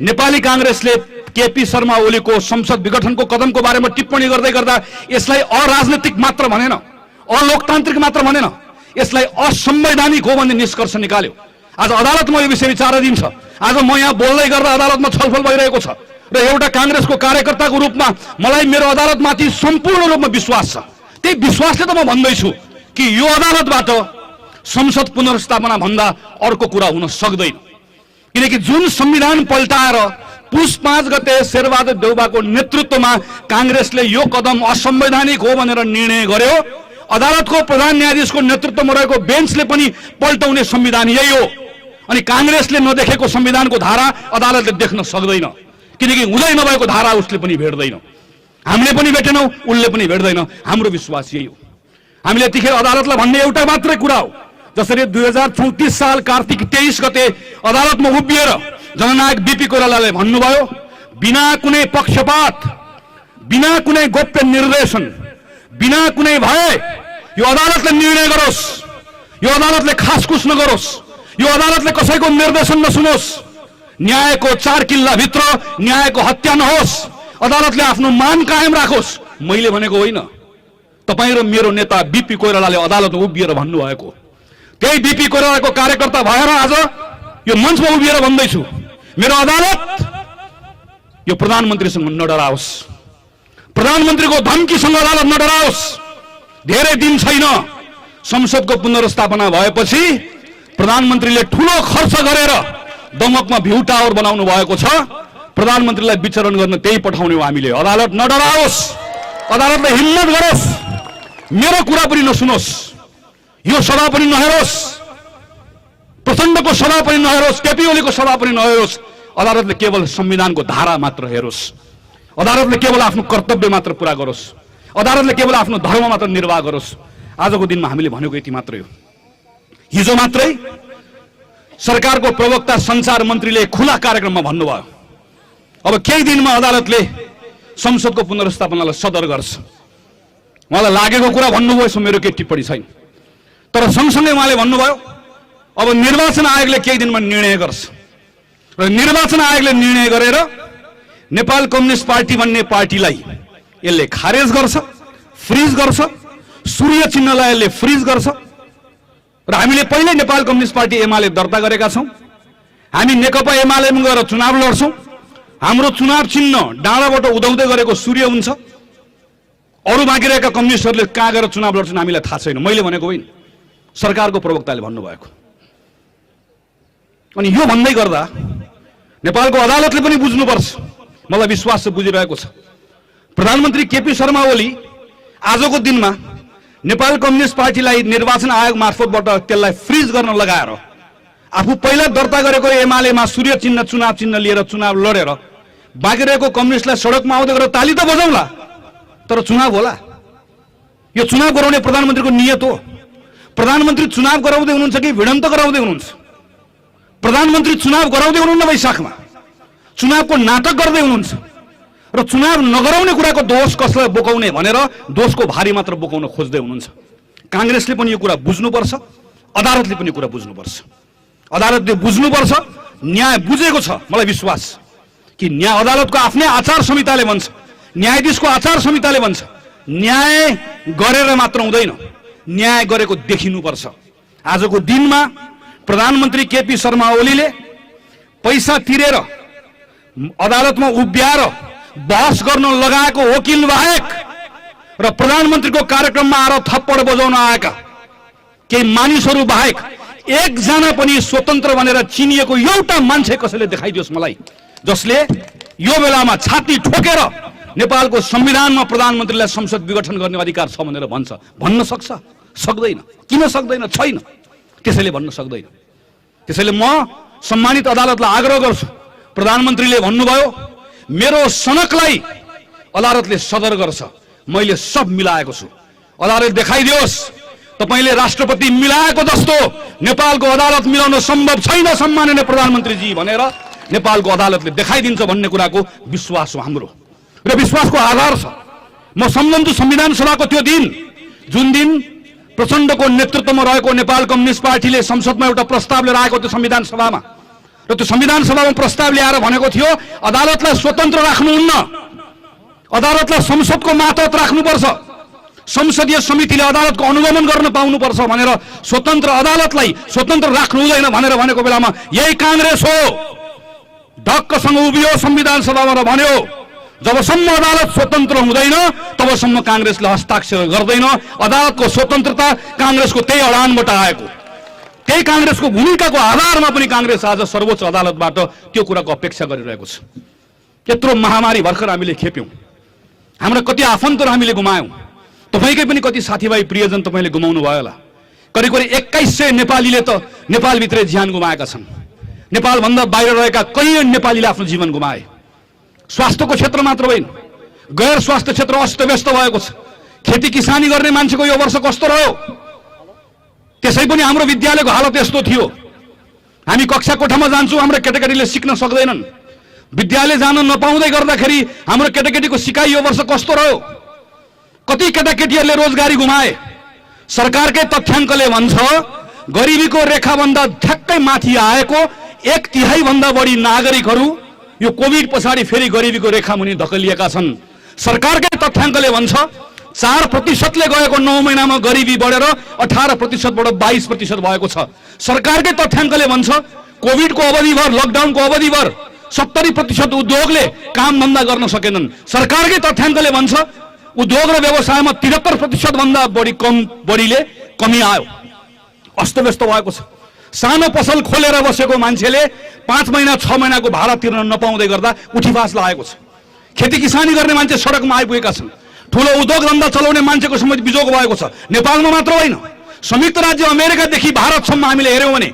नेपाली कांग्रेसले केपी शर्मा ओलीको संसद विघटनको कदमको बारेमा टिप्पणी गर्दै गर्दा यसलाई अराजनीतिक मात्र भनेन, अलोकतान्त्रिक मात्र भनेन, यसलाई असंवैधानिक हो भन्ने निष्कर्ष निकाल्यो। आज अदालतमा यो विषय विचाराधीन छ। आज म यहाँ बोल्दै गर्दा अदालतमा छलफल भइरहेको छ र एउटा कांग्रेसको कार्यकर्ताको रूपमा मलाई मेरो अदालतमाथि सम्पूर्ण रूपमा विश्वास छ। त्यही विश्वासले त म भन्दैछु कि यो अदालतबाट संसद पुनर्स्थापना भन्दा अर्को कुरा हुन सक्दैन, किनकि जुन संविधान पल्टाएर पुस 5 गते शेरबहादुर देउवाको नेतृत्वमा कांग्रेसले यो कदम असंवैधानिक हो भनेर निर्णय गर्यो, अदालतको प्रधान न्यायाधीशको नेतृत्वमा रहेको बेन्चले पनि पल्टाउने संविधान यही हो। अनि कांग्रेसले नदेखेको संविधानको धारा अदालतले देख्न सक्दैन, किनकि हुँदै नभएको धारा उसले पनि भेट्दैन। हामीले पनि भेटेनौं, उसले पनि भेट्दैन। हाम्रो विश्वास यही हो। हामीले यतिखेर अदालतलाई भन्ने एउटा मात्रै कुरा हो, जसरी 2034 साल कार्तिक 23 गते अदालतमा उभिएर जननायक बीपी कोइरालाले भन्नुभयो, बिना कुनै पक्षपात, बिना कुनै गोप्य निर्देशन, बिना कुनै भय यो अदालतले निर्णय गरोस्, यो अदालतले खासखुस नगरोस्, यो अदालतले कसैको निर्देशन नसुनोस्, न्यायको 4 किल्ला भित्र न्यायको हत्या नहोस्, अदालतले आफ्नो मान कायम राखोस्। मैले भनेको होइन, तपाई र मेरो नेता बीपी कोइरालाले अदालतमा उभिएर भन्नुभएको। त्यही बीपी कोइरालाको कार्यकर्ता भएर आज यो मञ्चमा उभिएर भन्दैछु, मेरो अदालत यो प्रधानमन्त्रीसँग नडराओस्, प्रधानमन्त्रीको धम्कीसँग अदालत नडराओस्। धेरै दिन छैन, संसदको पुनर्स्थापना भएपछि प्रधानमन्त्रीले ठूलो खर्च गरेर दमकमा भ्यू टावर बनाउनु भएको छ। प्रधानमन्त्रीलाई विचरण गर्न त्यही पठाउने हो हामीले। अदालत नडराओस्, अदालतले हिम्मत गरोस्, मेरो कुरा पनि नसुनोस्, यो सभा पनि नहेरोस्, प्रचण्डको सभा पनि नहेरोस्, केपी ओलीको सभा पनि नहेरोस्। अदालतले केवल संविधानको धारा मात्र हेरोस्, अदालतले केवल आफ्नो कर्तव्य मात्र पूरा गरोस्, अदालतले केवल आफ्नो धर्म मात्र निर्वाह गरोस्। आजको दिनमा हामीले भनेको यति मात्रै हो। हिजो मात्रै सरकारको प्रवक्ता सञ्चार मन्त्रीले खुला कार्यक्रममा भन्नुभयो, अब केही दिनमा अदालतले संसदको पुनर्स्थापनालाई सदर गर्छ। उहाँलाई लागेको कुरा भन्नुभयो, यसो मेरो केही टिप्पणी छैन। तर सँगसँगै उहाँले भन्नुभयो, अब निर्वाचन आयोगले केही दिनमा निर्णय गर्छ र निर्वाचन आयोगले निर्णय गरेर नेपाल कम्युनिस्ट पार्टी भन्ने पार्टीलाई यसले खारेज गर्छ, फ्रिज गर्छ, सूर्य चिन्हलाई यसले फ्रिज गर्छ। र हामीले पहिले नेपाल कम्युनिस्ट पार्टी एमाले दर्ता गरेका छौं। हामी नेकपा एमालेमा गएर चुनाव लड्छौं। हाम्रो चुनाव चिन्ह डाँडाबाट उदाउँदै गरेको सूर्य हुन्छ। अरु बाँकी रहेका कम्युनिस्टहरूले कहाँ गएर चुनाव लड्छन् हामीलाई थाहा छैन। मैले भनेको होइन, सरकारको प्रवक्ताले भन्नुभएको। अनि यो भन्दै गर्दा नेपालको अदालतले पनि बुझ्नुपर्छ, मलाई विश्वास छ बुझिरहेको छ। प्रधानमन्त्री केपी शर्मा ओली आजको दिनमा नेपाल कम्युनिस्ट पार्टीलाई निर्वाचन आयोग मार्फतबाट त्यसलाई फ्रिज गर्न लगाएर आफू पहिला दर्ता गरेको एमालेमा सूर्य चिन्ह चुनाव चिन्ह लिएर चुनाव लडेर बाँकी रहेको कम्युनिस्टलाई सडकमा आउँदै गरेर ताली त बजाउला, तर चुनाव होला। यो चुनाव गराउने प्रधानमन्त्रीको नियत हो। प्रधानमन्त्री चुनाव गराउँदै हुनुहुन्छ कि भिडन्त गराउँदै हुनुहुन्छ? प्रधानमन्त्री चुनाव गराउँदै हुनुहुन्न, वैशाखमा चुनावको नाटक गर्दै हुनुहुन्छ र चुनाव नगराउने कुराको दोष कसलाई बोकाउने भनेर दोषको भारी मात्र बोकाउन खोज्दै हुनुहुन्छ। कांग्रेसले पनि यो कुरा बुझ्नुपर्छ, अदालतले पनि कुरा बुझ्नुपर्छ। अदालतले बुझ्नुपर्छ, न्याय बुझेको छ। मलाई विश्वास कि न्याय अदालतको आफ्नै आचार संहिताले भन्छ, न्यायाधीशको आचार संहिताले भन्छ, न्याय गरेर मात्र हुँदैन, न्याय गरेको देखिनुपर्छ। आजको दिनमा प्रधानमन्त्री केपी शर्मा ओलीले पैसा तिरेर अदालतमा उभ्याएर बहस गर्न लगाएको वकिल बाहेक र प्रधानमन्त्रीको कार्यक्रममा आएर थप्पड बजाउन आएका केही मानिसहरू बाहेक एकजना पनि स्वतन्त्र भनेर चिनिएको एउटा मान्छे कसैले देखाइदियोस् मलाई, जसले यो बेलामा छाती ठोकेर नेपालको संविधानमा प्रधानमन्त्रीलाई संसद विघटन गर्ने अधिकार छ भनेर भन्छ। भन्न सक्छ? सक्दैन। किन सक्दैन? छैन, त्यसैले भन्न सक्दैन। त्यसैले म सम्मानित अदालतलाई आग्रह गर्छु, प्रधानमन्त्रीले भन्नुभयो मेरो सनकलाई अदालतले सदर गर्छ, मैले सब मिलाएको छु, अदालत देखाइदियोस्। तपाईले राष्ट्रपति मिलाएको जस्तो नेपालको अदालत मिलाउन सम्भव छैन सम्माननीय प्रधानमन्त्रीजी भनेर नेपालको अदालतले देखाइदिन्छ भन्ने कुराको विश्वास हो हाम्रो र विश्वासको आधार छ। म सम्झन्छु संविधान सभाको त्यो दिन जुन दिन प्रचण्डको नेतृत्वमा रहेको नेपाल कम्युनिस्ट पार्टीले संसदमा एउटा प्रस्ताव लिएर आएको थियो संविधान सभामा, र त्यो संविधान सभामा प्रस्ताव ल्याएर भनेको थियो अदालतलाई स्वतन्त्र राख्नुहुन्न, अदालतलाई संसदको मातहत राख्नुपर्छ, संसदीय समितिले अदालतको अनुगमन गर्न पाउनुपर्छ भनेर स्वतन्त्र अदालतलाई स्वतन्त्र राख्नु हुँदैन भनेर भनेको बेलामा यही कांग्रेस हो ढक्कसँग उभियो संविधान सभामा र भन्यो जबसम्म अदालत स्वतन्त्र हुँदैन तबसम्म कांग्रेसले हस्ताक्षर गर्दैन। अदालतको स्वतन्त्रता कांग्रेसको त्यही अडानबाट आएको, त्यही कांग्रेसको भूमिकाको आधारमा पनि कांग्रेस आज सर्वोच्च अदालतबाट त्यो कुराको अपेक्षा गरिरहेको छ। यत्रो महामारी भर्खर हामीले खेप्यौं, हाम्रा कति आफन्तहरू हामीले गुमायौं, तपाईकै पनि कति साथीभाइ प्रियजन तपाईले गुमाउनु भयो होला। करिब करिब 2100 नेपालीले त नेपालभित्रै ज्यान गुमाएका छन्। नेपाल भन्दा बाहिर रहेका कयौं नेपालीले आफ्नो जीवन गुमाए। स्वास्थ्यको क्षेत्र मात्र होइन, गैर स्वास्थ्य क्षेत्र अस्तव्यस्त भएको छ। खेती किसानी गर्ने मान्छेको यो वर्ष कस्तो रह्यो, त्यसै पनि हाम्रो विद्यालयको हालत यस्तो थियो। हामी कक्षा कोठामा जान्छौँ, हाम्रो केटाकेटीले सिक्न सक्दैनन्। विद्यालय जान नपाउँदै गर्दाखेरि हाम्रो केटाकेटीको सिकाइ यो वर्ष कस्तो रह्यो। कति केटाकेटीहरूले रोजगारी गुमाए। सरकारकै तथ्याङ्कले भन्छ गरिबीको रेखाभन्दा ठ्याक्कै माथि आएको 1/3 भन्दा बढी नागरिकहरू यो कोभिड पछाडि फेरि गरिबीको रेखा मुनि धकेलिएका छन्। सरकारकै तथ्याङ्कले भन्छ 4% गएको 9 महिनामा गरिबी बढेर 18%बाट 22% भएको छ। सरकारकै तथ्याङ्कले भन्छ कोभिडको अवधिभर, लकडाउनको अवधिभर 70% उद्योगले काम धन्दा गर्न सकेनन्। सरकारकै तथ्याङ्कले भन्छ उद्योग र व्यवसायमा 73% भन्दा बढीले कमी आयो, अस्तव्यस्त भएको छ। सानो पसल खोलेर बसेको मान्छेले 5 महिना 6 महिनाको भाडा तिर्न नपाउँदै गर्दा उठीवास लागेको छ। खेती किसानी गर्ने मान्छे सडकमा आइपुगेका छन्। ठूलो उद्योग धन्दा चलाउने मान्छेको समेत बिजोग भएको छ। नेपालमा मात्र होइन, संयुक्त राज्य अमेरिकादेखि भारतसम्म हामीले हेर्यौं भने,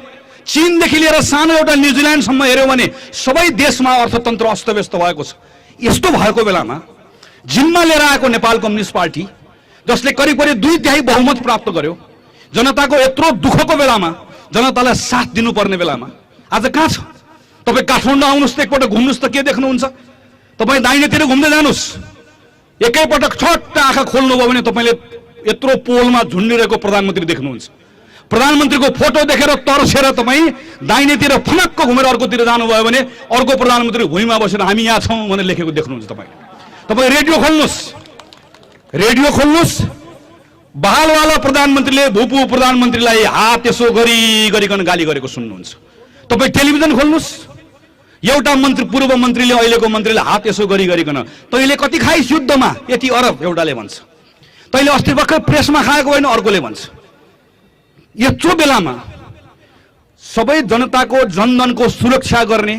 चीनदेखि लिएर सानो एउटा न्युजिल्यान्डसम्म हेर्यौं भने सबै देशमा अर्थतन्त्र अस्तव्यस्त भएको छ। यस्तो भएको बेलामा जिम्मा लिएर आएको नेपाल कम्युनिस्ट पार्टी, जसले करिब करिब 2/3 बहुमत प्राप्त गर्यो, जनताको यत्रो दुःखको बेलामा, जनतालाई साथ दिनुपर्ने बेलामा आज कहाँ छ? तपाईँ काठमाडौँ आउनुहोस् त, एकपटक घुम्नुहोस् त, के देख्नुहुन्छ? तपाईँ दाहिनेतिर घुम्दै जानुहोस्, एकैपटक छट्ट आँखा खोल्नुभयो भने तपाईँले यत्रो पोलमा झुन्डिरहेको प्रधानमन्त्री देख्नुहुन्छ। प्रधानमन्त्रीको फोटो देखेर तर्सेर तपाईँ दाहिनेतिर फनक्क घुमेर अर्कोतिर जानुभयो भने अर्को प्रधानमन्त्री भुइँमा बसेर हामी यहाँ छौँ भनेर लेखेको देख्नुहुन्छ। तपाईँ रेडियो खोल्नुहोस्, बहालवाला प्रधानमन्त्रीले भूपू प्रधानमन्त्रीलाई हात यसो गरिकन गाली गरेको सुन्नुहुन्छ। तपाईँ टेलिभिजन खोल्नुहोस्, एउटा मन्त्री, पूर्व मन्त्रीले अहिलेको मन्त्रीले हात यसो गरिकन तैँले कति खाइस् युद्धमा, यति अरब एउटाले भन्छ, तैँले अस्ति भर्खर प्रेसमा खाएको होइन अर्कोले भन्छ। यत्रो बेलामा सबै जनताको जनधनको सुरक्षा गर्ने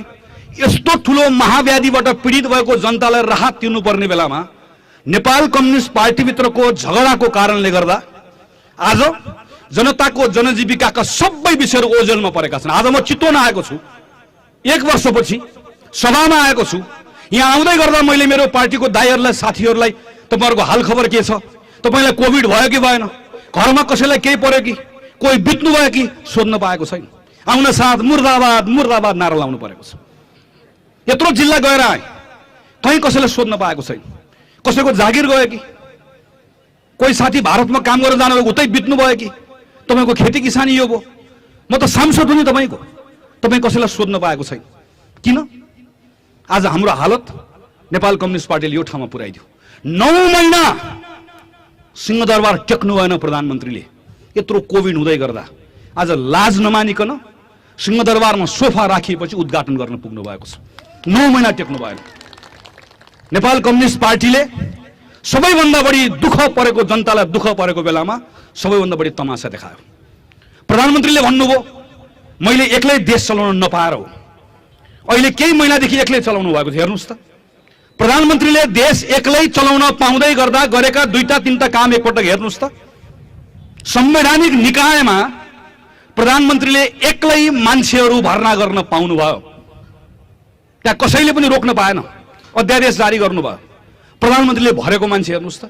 यस्तो ठुलो महाव्याधिबाट पीडित भएको जनतालाई राहत दिनुपर्ने बेलामा नेपाल कम्युनिस्ट पार्टीभित्रको झगडाको कारणले गर्दा आज जनताको जनजीविकाका सबै विषयहरू ओझेलमा परेका छन्। आज म चितवन आएको छु, 1 वर्षपछि सभामा आएको छु। यहाँ आउँदै गर्दा मैले मेरो पार्टीको दाइहरूलाई, साथीहरूलाई तपाईँहरूको हालखबर के छ, तपाईँलाई कोभिड भयो कि भएन, घरमा कसैलाई केही पर्यो कि, कोही बित्नु भयो कि सोध्न पाएको छैन। आउन साथ मुर्दाबाद मुर्दाबाद नारा लाउनु परेको छ। यत्रो जिल्ला गएर आए, कहीँ कसैलाई सोध्न पाएको छैन। कसैको जागिर गयो कि, कोही साथी भारतमा काम गरेर जानु उतै बित्नु भयो कि, तपाईँको खेती किसानी यो भयो, म त सांसद हुँ नि तपाईँको, तपाईँ कसैलाई सोध्न पाएको छैन। किन? आज हाम्रो हालत नेपाल कम्युनिस्ट पार्टीले यो ठाउँमा पुर्याइदियो। 9 महिना सिंहदरबार टेक्नु भएन प्रधानमन्त्रीले। यत्रो कोभिड हुँदै गर्दा आज लाज नमानिकन सिंहदरबारमा सोफा राखिएपछि उद्घाटन गर्न पुग्नु भएको छ। 9 महिना टेक्नु भएन। नेपाल कम्युनिस्ट पार्टीले सबैभन्दा बढी दुःख परेको जनतालाई दुःख परेको बेलामा सबैभन्दा बढी तमासा देखायो। प्रधानमन्त्रीले भन्नुभयो मैले एक्लै देश चलाउन नपाएर हो। अहिले केही महिनादेखि एक्लै चलाउनु भएको थियो। हेर्नुहोस् त, प्रधानमन्त्रीले देश एक्लै चलाउन पाउँदै गर्दा गरेका 2-3टा काम एकपटक हेर्नुहोस् त। संवैधानिक निकायमा प्रधानमन्त्रीले एक्लै मान्छेहरू भर्ना गर्न पाउनुभयो, त्यहाँ कसैले पनि रोक्न पाएन, अध्यादेश जारी गर्नुभयो। प्रधानमन्त्रीले भरेको मान्छे हेर्नुहोस् त।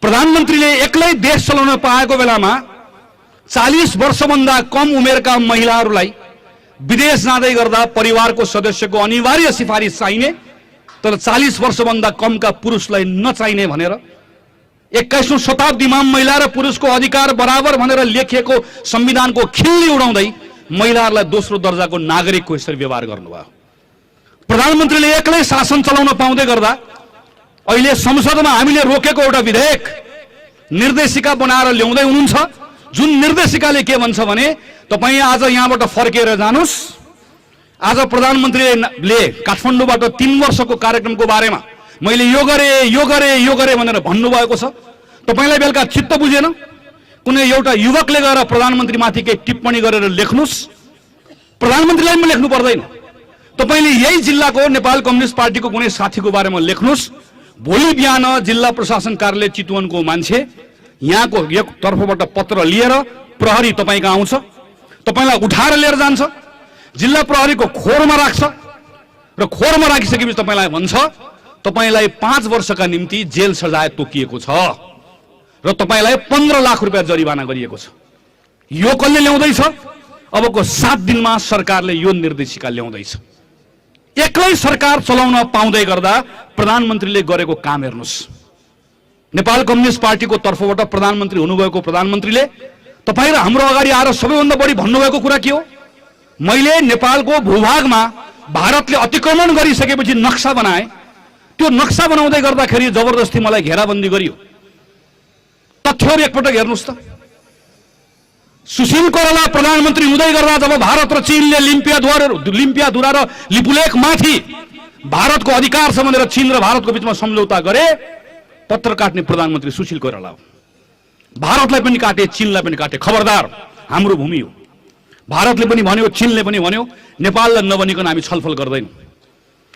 प्रधानमन्त्रीले एक्लै देश चलाउन पाएको बेलामा 40 वर्षभन्दा कम उमेरका महिलाहरूलाई विदेश जाँदै गर्दा परिवारको सदस्यको अनिवार्य सिफारिस चाहिने, तर 40 वर्षभन्दा कमका पुरुषलाई नचाहिने भनेर 21औं शताब्दीमा महिला र पुरुषको अधिकार बराबर भनेर लेखिएको संविधानको खिल्ली उडाउँदै महिलाहरूलाई दोस्रो दर्जाको नागरिकको यसरी व्यवहार गर्नुभयो। प्रधानमन्त्रीले एक्लै शासन चलाउन पाउँदै गर्दा अहिले संसदमा हामीले रोकेको एउटा विधेयक निर्देशिका बनाएर ल्याउँदै हुनुहुन्छ, जुन निर्देशिकाले के भन्छ भने तपाईँ आज यहाँबाट फर्केर जानुस्। आज प्रधानमन्त्रीले काठमाडौँबाट 3 वर्षको कार्यक्रमको बारेमा मैले यो गरे भनेर भन्नुभएको छ। तपाईलाई बेलुका चित्त बुझेन, कुनै एउटा युवकले गएर प्रधानमन्त्रीमाथि केही टिप्पणी गरेर लेख्नुस्, प्रधानमन्त्रीलाई पनि लेख्नु पर्दैन। तपाईले यही जिल्लाको नेपाल कम्युनिस्ट पार्टीको कुनै साथीको बारेमा लेख्नुस्, भोलि बिहान जिल्ला प्रशासन कार्यालय चितवनको मान्छे यहाँको एक तर्फबाट पत्र लिएर प्रहरी तपाईको आउँछ, तपाईलाई उठाएर लिएर जान्छ, जिल्ला प्रहरीको खोरमा राख्छ र खोरमा राखिसकेपछि तपाईलाई भन्छ तपाईलाई 5 वर्षका निम्ति जेल सजाय तोकिएको छ र तपाईलाई 15 लाख रुपैयाँ जरिवाना गरिएको छ। यो कसले ल्याउँदैछ? अबको 7 दिनमा सरकारले यो निर्देशिका ल्याउँदैछ। एक्लै सरकार चलाउन पाउँदै गर्दा प्रधानमन्त्रीले गरेको काम हेर्नुस्। नेपाल कम्युनिस्ट पार्टीको तर्फबाट प्रधानमन्त्री हुनुभएको प्रधानमन्त्रीले तपाईँ र हाम्रो अगाडि आएर सबैभन्दा बढी भन्नुभएको कुरा के हो? मैले नेपालको भूभागमा भारतले अतिक्रमण गरिसकेपछि नक्सा बनाए, त्यो नक्सा बनाउँदै गर्दाखेरि जबरजस्ती मलाई घेराबन्दी गरियो। तथ्यहरू एकपटक हेर्नुस् त। सुशील कोइराला प्रधानमन्त्री हुँदै गर्दा जब भारत र चीनले लिम्पियाधुरा र लिपुलेखमाथि भारतको अधिकार छ भनेर चीन र भारतको बीचमा सम्झौता गरे, पत्र काट्ने प्रधानमन्त्री सुशील कोइराला हो। भारतलाई पनि काटे, चीनलाई पनि काटे। खबरदार, हाम्रो भूमि हो। भारतले पनि भन्यो, चीनले पनि भन्यो, नेपाललाई नबनिकन हामी छलफल गर्दैनौँ।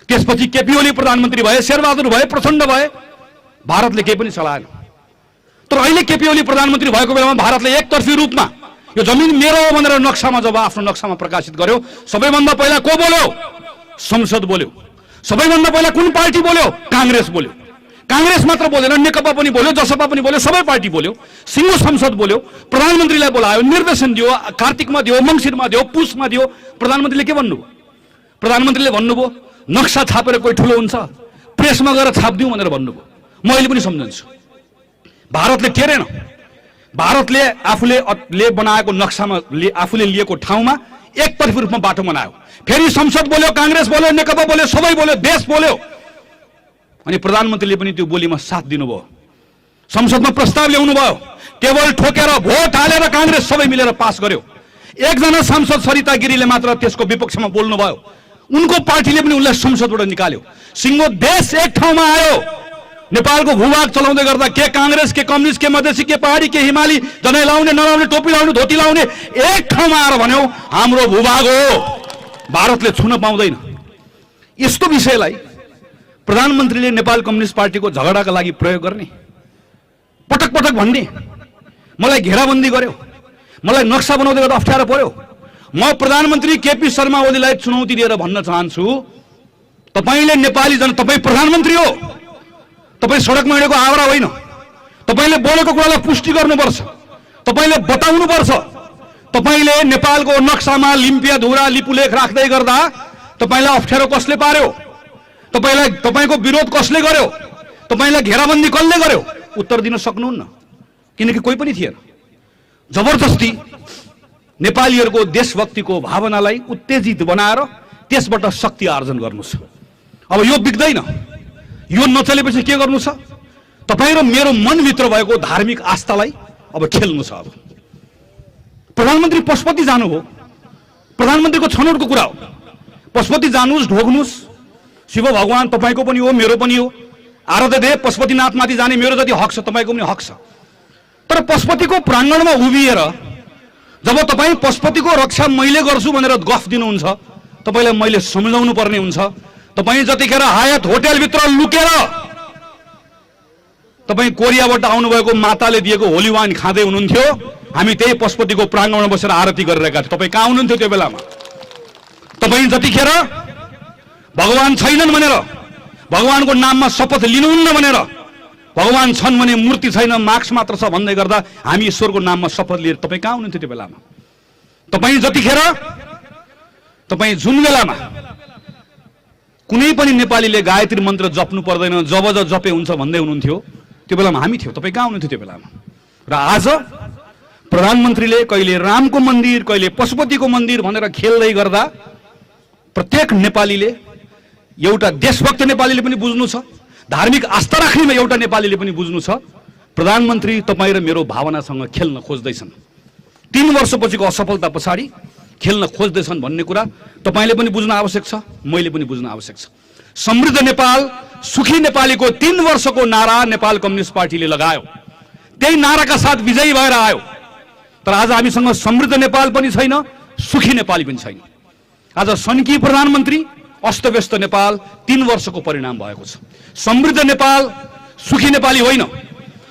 त्यसपछि केपी ओली प्रधानमन्त्री भए, शेरबहादुर भए, प्रचण्ड भए, भारतले केही पनि चलाएन। तर अहिले केपी ओली प्रधानमन्त्री भएको बेलामा भारतले एकतर्फी रूपमा यो जमिन मेरो हो भनेर नक्सामा जब आफ्नो नक्सामा प्रकाशित गर्यो, सबैभन्दा पहिला को बोल्यो? संसद बोल्यो। सबैभन्दा पहिला कुन पार्टी बोल्यो? कांग्रेस बोल्यो। कांग्रेस मात्र बोलेन, नेकपा पनि बोल्यो, जसपा पनि बोल्यो, सबै पार्टी बोल्यो। सिङ्गो संसद बोल्यो, प्रधानमन्त्रीलाई बोलायो, निर्देशन दियो, कार्तिकमा दियो, मङ्सिरमा दियो, पुसमा दियो। प्रधानमन्त्रीले के भन्नुभयो? प्रधानमन्त्रीले भन्नुभयो नक्सा छापेर कोही ठुलो हुन्छ, प्रेसमा गएर छापिदिउँ भनेर भन्नुभयो। म अहिले पनि सम्झन्छु। भारतले टेरेन, भारतले आफूले बनाएको नक्सामा आफूले लिएको ठाउँमा एकतर्फी रूपमा बाटो बनायो। फेरि संसद बोल्यो, कांग्रेस बोल्यो, नेकपा बोल्यो, सबै बोल्यो, देश बोल्यो। अनि प्रधानमन्त्रीले पनि त्यो बोलीमा साथ दिनुभयो। संसदमा प्रस्ताव ल्याउनु भयो, टेबल ठोकेर भोट हालेर कांग्रेस सबै मिलेर पास गर्यो। एकजना सांसद सरिता गिरीले मात्र त्यसको विपक्षमा बोल्नु भयो। उनको पार्टीले पनि उनलाई संसदबाट निकाल्यो। सिङ्गो देश एक ठाउँमा आयो। नेपालको भूभाग चलाउँदै गर्दा के कांग्रेस, के कम्युनिस्ट, के मधेसी, के पहाडी, के हिमाली, जनै लाउने नलाउने, टोपी लाउने, धोती लाउने एक ठाउँमा आएर भन्यो हाम्रो भूभाग हो, भारतले छुन पाउँदैन। यस्तो विषयलाई प्रधानमन्त्रीले नेपाल कम्युनिस्ट पार्टीको झगडाका लागि प्रयोग गर्ने, पटक पटक भन्ने, मलाई घेराबन्दी गर्यो, मलाई नक्सा बनाउँदै गर्दा अप्ठ्यारो पर्यो। म प्रधानमन्त्री केपी शर्मा ओलीलाई चुनौती दिएर भन्न चाहन्छु, तपाईले नेपाली तपाईँ प्रधानमन्त्री हो, तपाईँ सडकमा हिँडेको आवारा होइन। तपाईँले बोलेको कुरालाई पुष्टि गर्नुपर्छ, तपाईँले बताउनुपर्छ। तपाईँले नेपालको नक्सामा लिम्पियाधुरा लिपुलेख राख्दै गर्दा तपाईँलाई अप्ठ्यारो कसले पार्यो? तपाईँको विरोध कसले गर्यो? तपाईँलाई घेराबन्दी कसले गर्यो? उत्तर दिन सक्नुहुन्न, किनकि कोही पनि थिएन। जबरजस्ती नेपालीहरूको देशभक्तिको भावनालाई उत्तेजित बनाएर त्यसबाट शक्ति आर्जन गर्नु छ। अब यो बिग्दैन, यो नचलेपछि के गर्नु छ? तपाईँ र मेरो मनभित्र भएको धार्मिक आस्थालाई अब खेल्नु छ। अब प्रधानमन्त्री पशुपति जानुभयो, प्रधानमन्त्रीको छनौटको कुरा हो। पशुपति जानुस्, ढोग्नुस्, शिव भगवान तपाईँको पनि हो, मेरो पनि हो। आराध्य देव पशुपतिनाथमाथि जाने मेरो जति हक छ तपाईँको पनि हक छ। तर पशुपतिको प्राङ्गणमा उभिएर जब तपाईँ पशुपतिको रक्षा मैले गर्छु भनेर गफ दिनुहुन्छ, तपाईँलाई मैले सम्झाउनु पर्ने हुन्छ। तपाईँ जतिखेर हायत होटेलभित्र लुकेर तपाईँ कोरियाबाट आउनुभएको माताले दिएको होली वाइन खाँदै हुनुहुन्थ्यो, हामी त्यही पशुपतिको प्राङ्गणमा बसेर आरती गरिरहेका थियौँ। तपाईँ कहाँ हुनुहुन्थ्यो त्यो बेलामा? तपाईँ जतिखेर भगवान छैनन् भनेर भगवानको नाममा शपथ लिनुहुन्न भनेर, भगवान छन् भने मूर्ति छैन, मार्क्स मात्र छ भन्दै गर्दा हामी ईश्वरको नाममा शपथ लिएर तपाईँ कहाँ हुनुहुन्थ्यो त्यो बेलामा? तपाईँ जतिखेर, तपाईँ जुन बेलामा कुनै पनि नेपालीले गायत्री मन्त्र जप्नु पर्दैन, जब जपे हुन्छ भन्दै हुनुहुन्थ्यो, त्यो बेलामा हामी थियौँ, तपाईँ कहाँ हुनुहुन्थ्यो त्यो बेलामा? र आज प्रधानमन्त्रीले कहिले रामको मन्दिर कहिले पशुपतिको मन्दिर भनेर खेल्दै गर्दा प्रत्येक नेपालीले, एउटा देशभक्त नेपालीले पनि बुझ्नु छ, धार्मिक आस्था राख्नेमा एउटा नेपालीले पनि बुझ्नु छ, प्रधानमन्त्री तपाईँ र मेरो भावनासँग खेल्न खोज्दैछन्। 3 वर्षपछिको असफलता पछाडि खेल्न खोज्दैछन् भन्ने कुरा तपाईँले पनि बुझ्न आवश्यक छ, मैले पनि बुझ्न आवश्यक छ। समृद्ध नेपाल सुखी नेपालीको 3 वर्षको नारा नेपाल कम्युनिस्ट पार्टीले लगायो, त्यही नाराका साथ विजयी भएर आयो। तर आज हामीसँग समृद्ध नेपाल पनि छैन, सुखी नेपाली पनि छैन। आज सन्की प्रधानमन्त्री, अस्तव्यस्त नेपाल 3 वर्षको परिणाम भएको छ। समृद्ध नेपाल सुखी नेपाली होइन,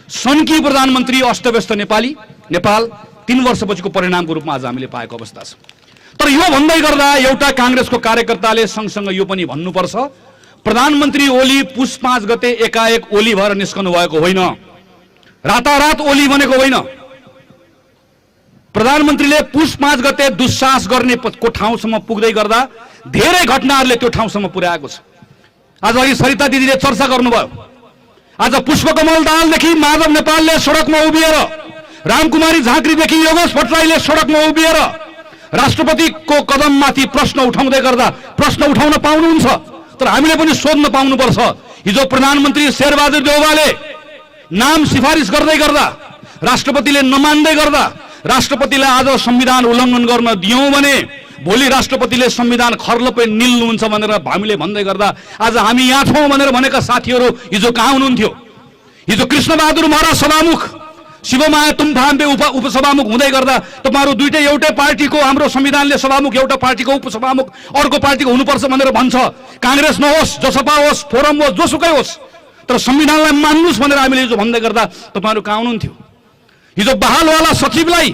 सन्की प्रधानमन्त्री अस्तव्यस्त नेपाल 3 वर्षपछिको परिणामको रूपमा आज हामीले पाएको अवस्था छ। तर यो भन्दै गर्दा एउटा काङ्ग्रेसको कार्यकर्ताले सँगसँगै यो पनि भन्नुपर्छ, प्रधानमन्त्री ओली पुस 5 गते एकाएक ओली भएर निस्कनु भएको होइन, रातारात ओली बनेको होइन। प्रधानमन्त्रीले पुस 5 गते दुस्साहस गर्ने ठाउँसम्म पुग्दै गर्दा धेरै घटनाहरूले त्यो ठाउँसम्म पुर्याएको छ। आज अघि सरिता दिदीले चर्चा गर्नुभयो, आज पुष्पकमल दाहालदेखि माधव नेपालले सडकमा उभिएर, रामकुमारी झाँक्रीदेखि योगेश भट्टराईले सडकमा उभिएर राष्ट्रपतिको कदममाथि प्रश्न उठाउँदै गर्दा प्रश्न उठाउन पाउनुहुन्छ, तर हामीले पनि सोध्न पाउनुपर्छ। हिजो प्रधानमन्त्री शेरबहादुर देउवाले नाम सिफारिस गर्दै गर्दा, राष्ट्रपतिले नमान्दै गर्दा, राष्ट्रपतिलाई आज संविधान उल्लङ्घन गर्न दियौँ भने भोलि राष्ट्रपतिले संविधान खर्लपै निल्नुहुन्छ भनेर हामीले भन्दै गर्दा आज हामी यहाँ छौँ भनेर भनेका साथीहरू हिजो कहाँ हुनुहुन्थ्यो? हिजो कृष्णबहादुर महरा सभामुख, शिवमाया तुम्फाम्बे उपसभामुख हुँदै गर्दा तपाईँहरू दुईटै एउटै पार्टीको, हाम्रो संविधानले सभामुख एउटा पार्टीको उपसभामुख अर्को पार्टीको हुनुपर्छ भनेर भन्छ। काङ्ग्रेस नहोस्, जसपा होस्, फोरम होस्, जोसुकै होस्, तर संविधानलाई मान्नुहोस् भनेर हामीले हिजो भन्दै गर्दा तपाईँहरू कहाँ हुनुहुन्थ्यो? हिजो बहालवाला सचिवलाई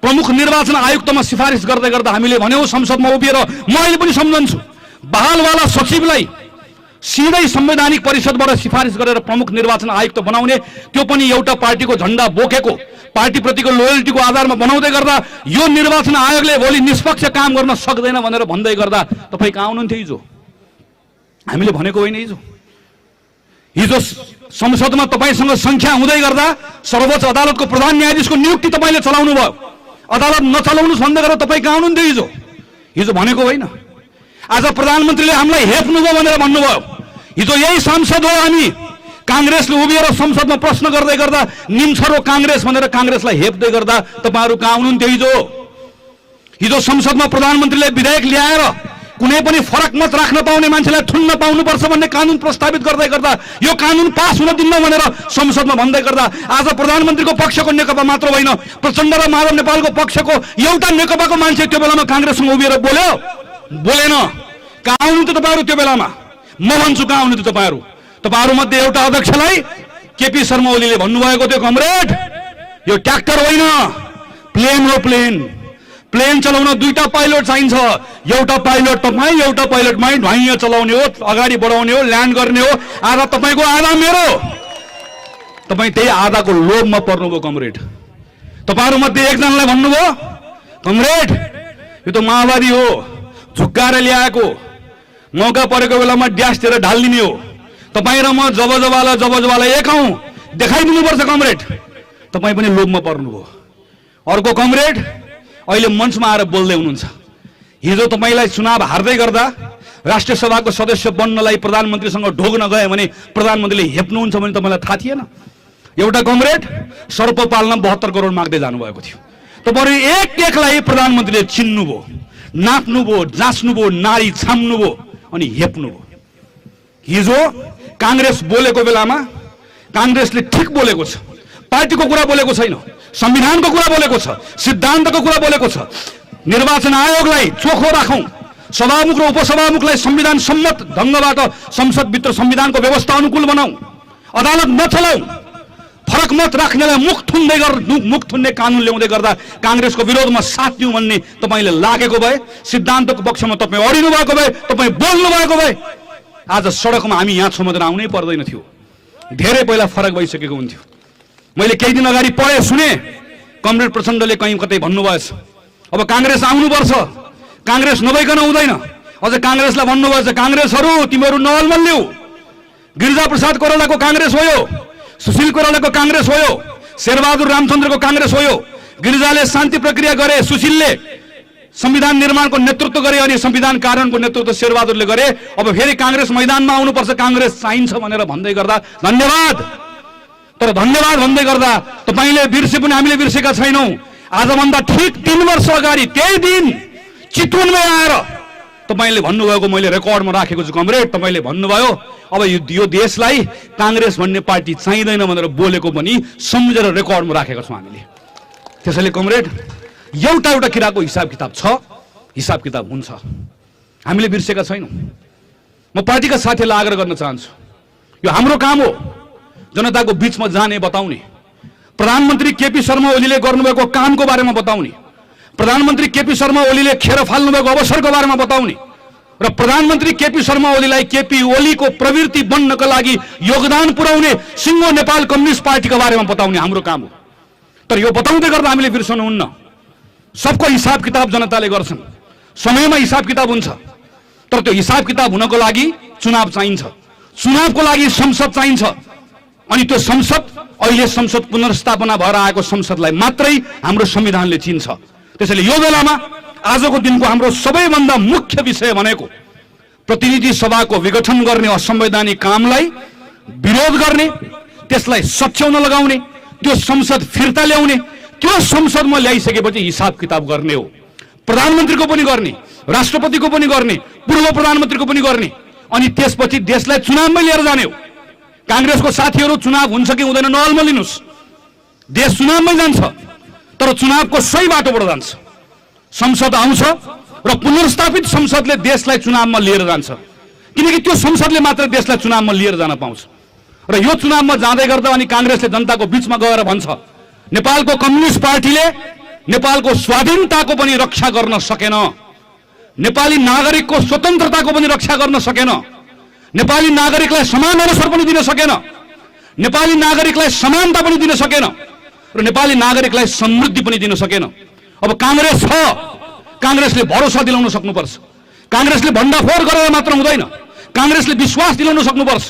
प्रमुख निर्वाचन आयुक्तमा सिफारिस गर्दै गर्दा हामीले भन्यौँ संसदमा उभिएर, म अहिले पनि सम्झन्छु, बहालवाला सचिवलाई सिधै संवैधानिक परिषदबाट सिफारिस गरेर प्रमुख निर्वाचन आयुक्त बनाउने, त्यो पनि एउटा पार्टीको झण्डा बोकेको, पार्टीप्रतिको लोयल्टीको आधारमा बनाउँदै गर्दा यो निर्वाचन आयोगले भोलि निष्पक्ष काम गर्न सक्दैन भनेर भन्दै गर्दा तपाईँ कहाँ हुनुहुन्थ्यो हिजो? हामीले भनेको होइन हिजो? हिजो संसदमा तपाईँसँग संख्या हुँदै गर्दा सर्वोच्च अदालतको प्रधान न्यायाधीशको नियुक्ति तपाईँले चलाउनु भयो, अदालत नचलाउनुहोस् भन्दै गरेर तपाईँ कहाँ हुनुहुन्थ्यो हिजो? हिजो भनेको होइन। आज प्रधानमन्त्रीले हामीलाई हेप्नुभयो भनेर भन्नुभयो। हिजो यही सांसद हो हामी, काङ्ग्रेसले उभिएर संसदमा प्रश्न गर्दै गर्दा निम्छरो काङ्ग्रेस भनेर काङ्ग्रेसलाई हेप्दै गर्दा तपाईँहरू कहाँ हुनुहुन्थ्यो हिजो? हिजो संसदमा प्रधानमन्त्रीले विधेयक ल्याएर कुनै पनि फरक मत राख्न पाउने मान्छेलाई थुन्न पाउनुपर्छ भन्ने कानुन प्रस्तावित गर्दै गर्दा यो कानुन पास हुन दिन्न भनेर संसदमा भन्दै गर्दा आज प्रधानमन्त्रीको पक्षको नेकपा मात्र होइन, प्रचण्ड र माधव नेपालको पक्षको एउटा नेकपाको मान्छे त्यो बेलामा काङ्ग्रेससँग उभिएर बोल्यो? बोलेन। कहाँ हुनुहुन्थ्यो तपाईँहरू त्यो बेलामा? म भन्छु कहाँ हुनुहुन्थ्यो तपाईँहरू? तपाईँहरू मध्ये एउटा अध्यक्षलाई केपी शर्मा ओलीले भन्नुभएको थियो, कमरेड यो ट्र्याक्टर होइन, प्लेन हो, प्लेन चलाउन 2टा पाइलट चाहिन्छ, एउटा पाइलट तपाईँ, एउटा पाइलट मै ढाइया चलाउने हो, अगाडि बढाउने हो, ल्यान्ड गर्ने हो, आधा तपाईँको आधा मेरो। तपाईँ त्यही आधाको लोभमा पर्नुभयो कमरेड। तपाईँहरू मध्ये एकजनालाई भन्नुभयो, कमरेड यो त माओवादी हो, झुक्काएर ल्याएको, मौका परेको बेलामा ड्यासतिर ढालिदिने हो, तपाईँ र म जब एक हौँ, देखाइदिनुपर्छ कमरेड। तपाईँ पनि लोभमा पर्नुभयो। अर्को कमरेड अहिले मञ्चमा आएर बोल्दै हुनुहुन्छ, हिजो तपाईँलाई चुनाव हार्दै गर्दा राष्ट्रिय सभाको सदस्य बन्नलाई प्रधानमन्त्रीसँग ढोग्न गए भने प्रधानमन्त्रीले हेप्नुहुन्छ भने तपाईँलाई थाहा थिएन? एउटा कमरेड सर्प पाल्न 72 करोड माग्दै जानुभएको थियो, तपाईँहरू एकलाई प्रधानमन्त्रीले चिन्नुभयो, नाप्नुभयो, जाँच्नुभयो, नारी छाम्नुभयो अनि हेप्नुभयो। हिजो काङ्ग्रेस बोलेको बेलामा काङ्ग्रेसले ठिक बोलेको छ, पार्टीको कुरा बोलेको छैन, संविधानको कुरा बोलेको छ, सिद्धान्तको कुरा बोलेको छ। निर्वाचन आयोगलाई चोखो राखौं, सभामुख र उपसभामुखलाई संविधान सम्मत ढङ्गबाट संसदभित्र संविधानको व्यवस्था अनुकूल बनाऊ, अदालत नचलाऊ, फरक मत राख्नेलाई मुख थुन्ने कानुन ल्याउँदै गर्दा काङ्ग्रेसको विरोधमा साथ दिउँ भन्ने तपाईँले लागेको भए, सिद्धान्तको पक्षमा तपाईँ अडिनु भएको भए, तपाईँ बोल्नु भएको भए आज सडकमा हामी यहाँ छौँ भनेर आउनै पर्दैन थियो, धेरै पहिला फरक भइसकेको हुन्थ्यो। मैले केही दिन अगाडि पढे सुने, कमरेड प्रचण्डले कहीँ कतै भन्नुभएछ अब काङ्ग्रेस आउनुपर्छ, काङ्ग्रेस नभइकन हुँदैन। अझ काङ्ग्रेसलाई भन्नुभएछ, काङ्ग्रेसहरू तिमीहरू नअल्मल्यौ, गिरिजा प्रसाद कोइरालाको काङ्ग्रेस हो यो, सुशील कोइरालाको कांग्रेस हो यो, शेरबहादुर रामचन्द्रको कांग्रेस हो यो। गिरिजाले शान्ति प्रक्रिया गरे, सुशीलले संविधान निर्माणको नेतृत्व गरे अनि संविधान कार्यान्वयनको नेतृत्व शेरबहादुरले गरे। अब फेरि कांग्रेस मैदानमा आउनुपर्छ, कांग्रेस चाहिन्छ भनेर भन्दै गर्दा धन्यवाद। तर धन्यवाद भन्दै गर्दा तपाईले बिर्से पनि हामीले बिर्सेका छैनौं। आजभन्दा ठीक 3 वर्ष अगाडि त्यही दिन चितवनमै आएर तपाईले भन्नुभएको मैले रेकर्डमा राखेको छु कमरेड, तपाईले भन्नुभयो अब यो देशलाई कांग्रेस भन्ने पार्टी चाहिँदैन भनेर बोलेको पनि सम्झेर रेकर्डमा राखेका छौं हामीले। त्यसैले कमरेड एउटा किराको हिसाब किताब छ, हिसाब किताब हुन्छ, हामीले बिर्सेका छैनौं। म पार्टीका साथीलाई आग्रह गर्न चाहन्छु, यो हाम्रो काम हो जनताको बीचमा जाने, बताउने, प्रधानमन्त्री केपी शर्मा ओलीले गर्नुभएको कामको बारेमा बताउने, प्रधानमन्त्री केपी शर्मा ओलीले खेर फाल्नुभएको अवसरको बारेमा बताउने र प्रधानमन्त्री केपी शर्मा ओलीलाई केपी ओलीको प्रवृत्ति बन्नका लागि योगदान पुर्याउने सिङ्गो नेपाल कम्युनिस्ट पार्टीको बारेमा बताउने हाम्रो काम हो। तर यो बताउँदै गर्दा हामीले बिर्सनुहुन्न, सबको हिसाब किताब जनताले गर्छन्, समयमा हिसाब किताब हुन्छ। तर त्यो हिसाब किताब हुनको लागि चुनाव चाहिन्छ, चुनावको लागि संसद चाहिन्छ अनि त्यो संसद अहिले संसद पुनर्स्थापना भएर आएको संसदलाई मात्रै हाम्रो संविधानले चिन्छ। त्यसैले यो बेलामा आजको दिनको हाम्रो सबैभन्दा मुख्य विषय भनेको प्रतिनिधि सभाको विघटन गर्ने असंवैधानिक कामलाई विरोध गर्ने, त्यसलाई सच्याउन लगाउने, त्यो संसद फिर्ता ल्याउने, त्यो संसदमा ल्याइसकेपछि हिसाब किताब गर्ने हो। प्रधानमन्त्रीको पनि गर्ने, राष्ट्रपतिको पनि गर्ने, पूर्व प्रधानमन्त्रीको पनि गर्ने अनि त्यसपछि देशलाई चुनावमै लिएर जाने हो। कांग्रेसको साथीहरू चुनाव हुन्छ कि हुँदैन नअल्मलिनुस्, देश चुनावमै जान्छ तर चुनावको सही बाटोबाट जान्छ। संसद आउँछ र पुनर्स्थापित संसदले देशलाई चुनावमा लिएर जान्छ, किनकि त्यो संसदले मात्र देशलाई चुनावमा लिएर जान पाउँछ। र यो चुनावमा जाँदै गर्दा अनि कांग्रेसले जनताको बीचमा गएर भन्छ नेपालको कम्युनिस्ट पार्टीले नेपालको स्वाधीनताको पनि रक्षा गर्न सकेन, नेपाली नागरिकको स्वतन्त्रताको पनि रक्षा गर्न सकेन, नेपाली नागरिकलाई समान अवसर पनि दिन सकेन, नेपाली नागरिकलाई समानता पनि दिन सकेन र नेपाली नागरिकलाई समृद्धि पनि दिन सकेन। अब कांग्रेस छ, कांग्रेसले भरोसा दिलाउन सक्नुपर्छ, कांग्रेसले भण्डाफोर गरेर मात्र हुँदैन, कांग्रेसले विश्वास दिलाउन सक्नुपर्छ,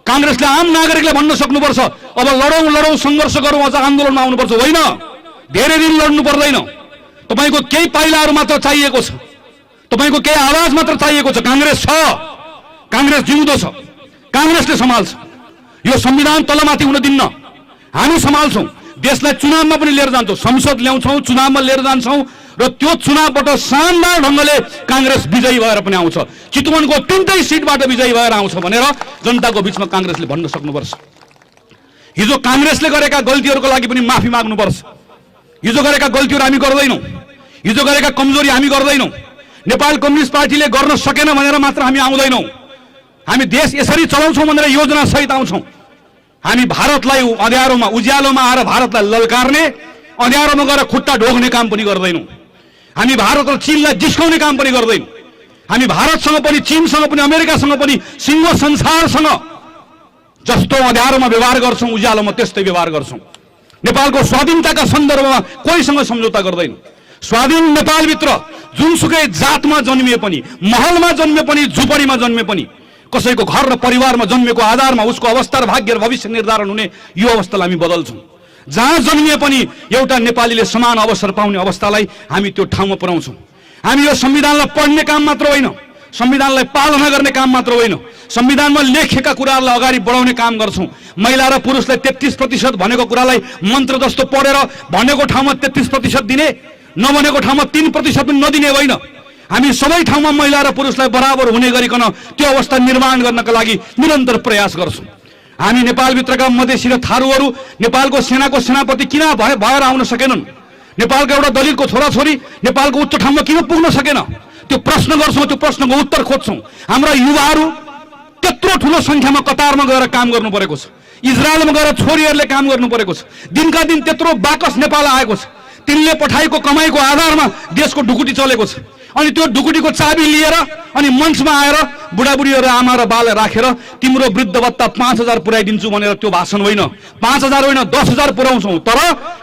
कांग्रेसले आम नागरिकलाई भन्न सक्नुपर्छ अब लडौं संघर्ष गरौं, अझ आन्दोलनमा आउनुपर्छ। होइन, धेरै दिन लड्नु पर्दैन, तपाईको केही पाइलाहरू मात्र चाहिएको छ, तपाईको केही आवाज मात्र चाहिएको छ। कांग्रेस छ, कांग्रेस जिउँदो छ, कांग्रेसले सम्हाल्छ। यो संविधान तलमाथि हुन दिन्न, हामी सम्हाल्छौं, देशलाई चुनावमा पनि लिएर जान्छौं, संसद ल्याउँछौं, चुनावमा लिएर जान्छौं र त्यो चुनावबाट शानदार ढंगले कांग्रेस विजयी भएर पनि आउँछ, चितवनको 3टै सिटबाट विजयी भएर आउँछ भनेर जनताको बीचमा कांग्रेसले भन्न सक्नुपर्छ। हिजो कांग्रेसले गरेका गल्तीहरूको लागि पनि माफी माग्नुपर्छ। हिजो गरेका गल्तीहरू हामी गर्दैनौं, हिजो गरेका कमजोरी हामी गर्दैनौं। नेपाल कम्युनिस्ट पार्टीले गर्न सकेन भनेर मात्र हामी आउँदैनौं, हामी देश यसरी चलाउँछौं भनेर योजना सहित आउँछौं। हामी भारतलाई अँध्यारोमा उज्यालोमा आएर भारतलाई ललकार्ने, अँध्यारोमा गएर खुट्टा ढोग्ने काम पनि गर्दैनौं। हामी भारत र चीनलाई जिस्काउने काम पनि गर्दैनौं। हामी भारतसँग पनि, चीनसँग पनि, अमेरिकासँग पनि, सिङ्गो संसारसँग जस्तो अँध्यारोमा व्यवहार गर्छौं उज्यालोमा त्यस्तै व्यवहार गर्छौं। नेपालको स्वाधीनताका सन्दर्भमा कोहीसँग सम्झौता गर्दैनौं। स्वाधीन नेपालभित्र जुनसुकै जातमा जन्मिए पनि, महलमा जन्मिए पनि, झुपडीमा जन्मिए पनि, कसैको घर र परिवारमा जन्मेको आधारमा उसको अवस्था र भाग्य र भविष्य निर्धारण हुने यो अवस्थालाई हामी बदल्छौं। जहाँ जन्मिए पनि एउटा नेपालीले समान अवसर पाउने अवस्थालाई हामी त्यो ठाउँमा पुर्याउँछौं। हामी यो संविधानलाई पढ्ने काम मात्र होइन, संविधानलाई पालना गर्ने काम मात्र होइन, संविधानमा लेखेका कुराहरूलाई अगाडि बढाउने काम गर्छौं। महिला र पुरुषलाई 33% भनेको कुरालाई मन्त्र जस्तो पढेर भनेको ठाउँमा 33% दिने, नभनेको ठाउँमा 3% पनि नदिने होइन। हामी सबै ठाउँमा महिला र पुरुषलाई बराबर हुने गरिकन त्यो अवस्था निर्माण गर्नका लागि निरन्तर प्रयास गर्छौं। हामी नेपालभित्रका मधेसी र थारूहरू नेपालको सेनाको सेनापति किन भएर आउन सकेनन्, नेपालको एउटा दलितको छोराछोरी नेपालको उच्च ठाउँमा किन पुग्न सकेन, त्यो प्रश्न गर्छौं, त्यो प्रश्नको उत्तर खोज्छौं। हाम्रा युवाहरू त्यत्रो ठूलो संख्यामा कतारमा गएर काम गर्नु परेको छ, इजरायलमा गएर छोरीहरूले काम गर्नु परेको छ, दिनका दिन त्यत्रो बाकस नेपाल आएको छ, तिनले पठाएको कमाईको आधारमा देशको ढुकुटी चलेको छ। अनि त्यो ढुकुटीको चाबी लिएर अनि मञ्चमा आएर बुढाबुढीहरू आमा र बाल राखेर तिम्रो वृद्ध भत्ता 5,000 पुर्याइदिन्छु भनेर त्यो भाषण होइन, 5,000 होइन 10,000 पुर्याउँछौँ, तर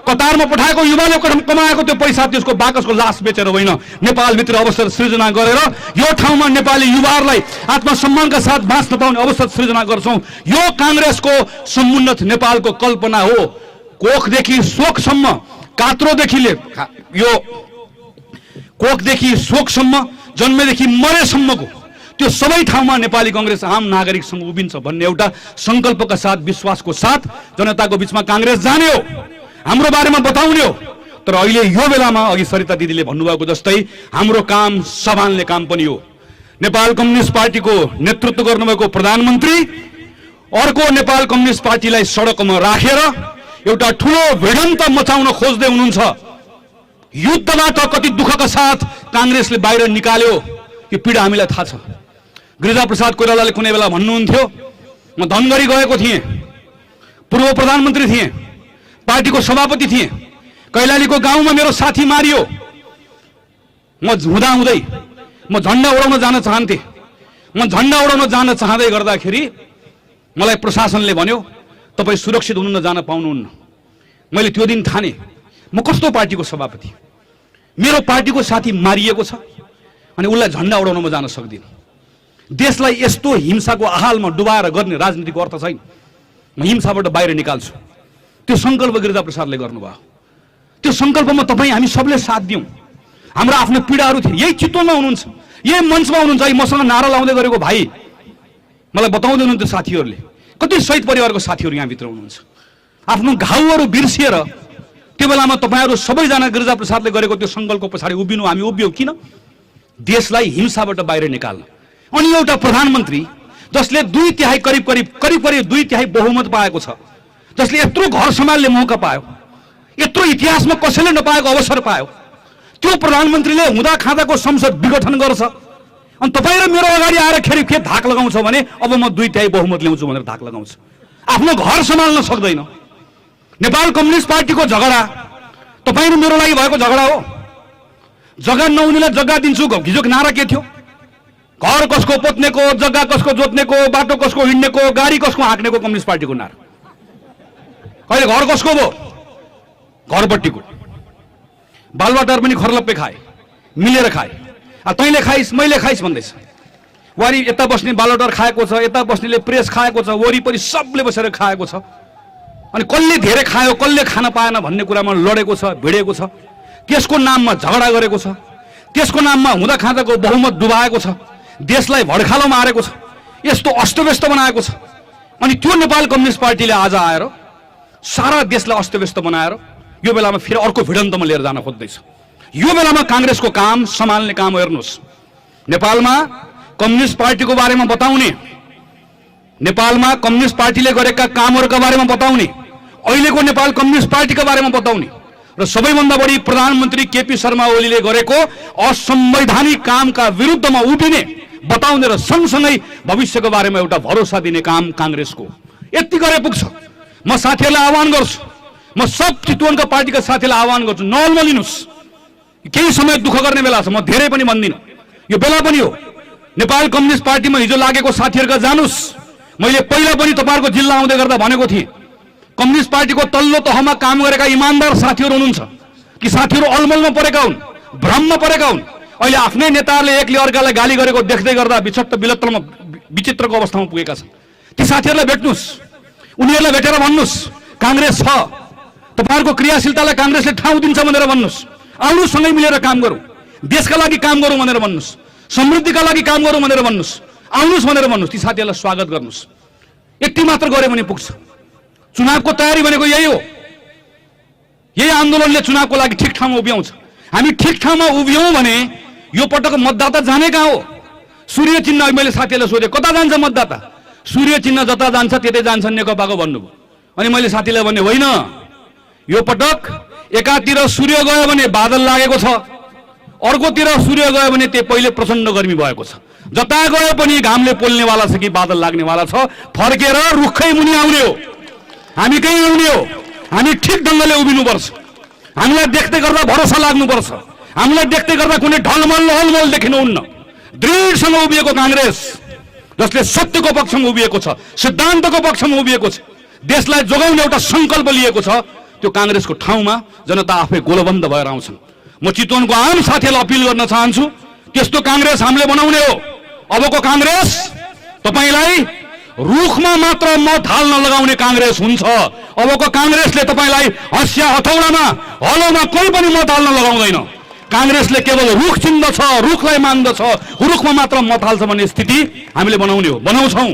कतारमा पठाएको युवाले कमाएको त्यो पैसा त्यसको बाकसको लास बेचेर होइन, नेपालभित्र अवसर सृजना गरेर यो ठाउँमा नेपाली युवाहरूलाई आत्मसम्मानका साथ बाँच्न पाउने अवसर सृजना गर्छौँ। यो काङ्ग्रेसको समुन्नत नेपालको कल्पना हो। कोखदेखि शोकसम्म, कात्रोदेखि यो कोखदेखि शोकसम्म, जन्मेदेखि मरेसम्मको त्यो सबै ठाउँमा नेपाली कांग्रेस आम नागरिकसँग उभिन्छ भन्ने एउटा संकल्पका साथ, विश्वासको साथ जनताको बीचमा कांग्रेस जाने हो, हाम्रो बारेमा बताउने हो। तर अहिले यो बेलामा अघि सरिता दिदीले भन्नुभएको जस्तै हाम्रो काम सम्हाल्ने काम पनि हो। नेपाल कम्युनिस्ट पार्टीको नेतृत्व गर्नुभएको प्रधानमन्त्री अर्को नेपाल कम्युनिस्ट पार्टीलाई सडकमा राखेर एउटा ठूलो भिडन्त मचाउन खोज्दै हुनुहुन्छ। युद्धबाट कति दुःखका साथ कांग्रेसले बाहिर निकाल्यो यो पीडा हामीलाई थाहा छ। गिरिजाप्रसाद कोइरालाले कुनै बेला भन्नुहुन्थ्यो, म धनगढी गएको थिएँ, पूर्व प्रधानमन्त्री थिएँ, पार्टीको सभापति थिएँ, कैलालीको गाउँमा मेरो साथी मारियो, म हुँदाहुँदै म झण्डा उडाउन जान चाहन्थेँ। म झण्डा उडाउन जान चाहँदै गर्दाखेरि मलाई प्रशासनले भन्यो तपाईँ सुरक्षित हुनु न, जान पाउनुहुन्न। मैले त्यो दिन ठाने म कस्तो पार्टीको सभापति, मेरो पार्टीको साथी मारिएको छ अनि उसलाई झण्डा उडाउन म जान सक्दिनँ। देशलाई यस्तो हिंसाको आहालमा डुबाएर गर्ने राजनीतिको अर्थ छैन। म हिंसाबाट बाहिर निकाल्छु, त्यो संकल्प गिरिजाप्रसादले गर्नुभयो। त्यो संकल्पमा तपाईँ हामी सबले साथ दियौँ। हाम्रो आफ्नो पीडाहरू थिए, यही चितवनमा हुनुहुन्छ, यही मञ्चमा हुनुहुन्छ। मसँग नारा लाउँदै गरेको भाइ मलाई बताउँदै हुनुहुन्थ्यो साथीहरूले, कति शहीद परिवारको साथीहरू यहाँभित्र हुनुहुन्छ। आफ्नो घाउहरू बिर्सिएर त्यो बेलामा तपाईँहरू सबैजना गिरिजाप्रसादले गरेको त्यो संकल्पको पछाडि उभिनु, हामी उभियौँ। किन? देशलाई हिंसाबाट बाहिर निकाल्न। अनि एउटा प्रधानमन्त्री जसले करिब करिब 2/3 बहुमत पाएको छ, जसले यत्रो घर सम्हाल्ने मौका पायो, यत्रो इतिहासमा कसैले नपाएको अवसर पायो, त्यो प्रधानमन्त्रीले हुँदा खाँदाको संसद विघटन गर्छ। अनि तपाईँ र मेरो अगाडि आएर खेत धाक लगाउँछ भने अब म 2/3 बहुमत ल्याउँछु भनेर धाक लगाउँछ। आफ्नो घर सम्हाल्न सक्दैन। नेपाल कम्युनिस्ट पार्टीको झगडा तपाईँ र मेरो लागि भएको झगडा हो। जग्गा नहुनेलाई जग्गा दिन्छु हिजोको नारा के थियो? घर कसको पोत्नेको, जग्गा कसको जोत्नेको, बाटो कसको हिँड्नेको, गाडी कसको हाँक्नेको कम्युनिस्ट पार्टीको नारा। अहिले घर कसको भयो? घरपट्टिको। बालबाटार पनि खर्लप्पे खाए, मिलेर खाए। तैँले खाइस् मैले खाइस् भन्दैछ। वारी यता बस्ने बालबाटार खाएको छ, यता बस्नेले प्रेस खाएको छ, वरिपरि सबले बसेर खाएको छ। अनि कसले धेरै खायो, कसले खान पाएन भन्ने कुरामा लडेको छ, भिडेको छ। त्यसको नाममा झगडा गरेको छ, त्यसको नाममा हुँदा खाँदाको बहुमत डुबाएको छ, देशलाई भड्खालोमा हारेको छ, यस्तो अस्तव्यस्त बनाएको छ। अनि त्यो नेपाल कम्युनिस्ट पार्टीले आज आएर सारा देशलाई अस्तव्यस्त बनाएर यो बेलामा फेरि अर्को भिडन्तमा लिएर जान खोज्दैछ। यो बेलामा कांग्रेसको काम सम्हाल्ने काम हेर्नुहोस्। नेपालमा कम्युनिस्ट पार्टीको बारेमा बताउने, नेपालमा कम्युनिस्ट पार्टीले गरेका कामहरूका बारेमा बताउने, अहिलेको नेपाल कम्युनिस्ट पार्टीका बारेमा बताउने र सबैभन्दा बढी प्रधानमन्त्री केपी शर्मा ओलीले गरेको असंवैधानिक कामका विरुद्धमा उभिने, बताउने र सँगसँगै भविष्यको बारेमा एउटा भरोसा दिने काम कांग्रेसको। यति गरे पुग्छ। म साथीहरूलाई आह्वान गर्छु, म सब चितवनका पार्टीका साथीहरूलाई आह्वान गर्छु, नअल्मलिनुहोस्। केही समय दुःख गर्ने बेला छ, म धेरै पनि भन्दिनँ, यो बेला पनि हो। नेपाल कम्युनिस्ट पार्टीमा हिजो लागेको साथीहरूका जानुस्। मैले पहिला पनि तपाईँहरूको जिल्ला आउँदै गर्दा भनेको थिएँ, कम्युनिस्ट पार्टीको तल्लो तहमा काम गरेका इमानदार साथीहरू हुनुहुन्छ कि साथीहरू अलमलमा परेका हुन्, भ्रममा परेका हुन्। अहिले आफ्नै नेताहरूले एकले अर्कालाई गाली गरेको देख्दै गर्दा विचित्रको अवस्थामा पुगेका छन्। ती साथीहरूलाई भेट्नुहोस्, उनीहरूलाई भेटेर भन्नुहोस् कांग्रेस छ, तपाईँहरूको क्रियाशीलतालाई कांग्रेसले ठाउँ दिन्छ भनेर भन्नुहोस्। आउनुहोस्, सँगै मिलेर काम गरौँ, देशका लागि काम गरौँ भनेर भन्नुहोस्, समृद्धिका लागि काम गरौँ भनेर भन्नुहोस्, आउनुहोस् भनेर भन्नुहोस्। ती साथीहरूलाई स्वागत गर्नुहोस्। यति मात्र गऱ्यो भने पुग्छ। चुनावको तयारी भनेको यही हो। यही आन्दोलनले चुनावको लागि ठिक ठाउँमा उभ्याउँछ। हामी ठिक ठाउँमा उभियौँ भने यो पटक मतदाता जाने कहाँ हो? सूर्य चिन्ह। मैले साथीहरूलाई सोधेँ कता जान्छ मतदाता? सूर्य चिन्ह जता जान्छ त्यतै जान्छ नेकपाको भन्नुभयो। अनि मैले साथीलाई भने होइन, यो पटक एकातिर सूर्य गयो भने बादल लागेको छ, अर्कोतिर सूर्य गयो भने त्यो पहिले प्रचण्ड गर्मी भएको छ। जता गए पनि घामले पोल्नेवाला छ कि बादल लाग्नेवाला छ। फर्केर रुखै मुनि आउने हो, हामी कहीँ आउने हो। हामी ठिक ढङ्गले उभिनुपर्छ। हामीलाई देख्दै गर्दा भरोसा लाग्नुपर्छ। हामीलाई देख्दै गर्दा कुनै ढलमल हलमल देखिनुहुन्न। दृढसँग उभिएको कांग्रेस जसले सत्यको पक्षमा उभिएको छ, सिद्धान्तको पक्षमा उभिएको छ, देशलाई जोगाउने एउटा संकल्प लिएको छ, त्यो कांग्रेसको ठाउँमा जनता आफै गोलबन्द भएर आउँछन्। म चितवनको आम साथीहरूलाई अपिल गर्न चाहन्छु, त्यस्तो कांग्रेस हामीले बनाउने हो। अबको कांग्रेस तपाईलाई रुखमा मात्र मत हाल्न लगाउने कांग्रेस हुन्छ। अबको कांग्रेसले तपाईलाई हँसिया हथौडामा हलोमा कोही पनि मत हाल्न लगाउँदैन। कांग्रेसले केवल रुख चिन्दछ, रुखलाई मान्दछ, रुखमा मात्र मत हाल्छ भन्ने स्थिति हामीले बनाउने हो, बनाउँछौँ।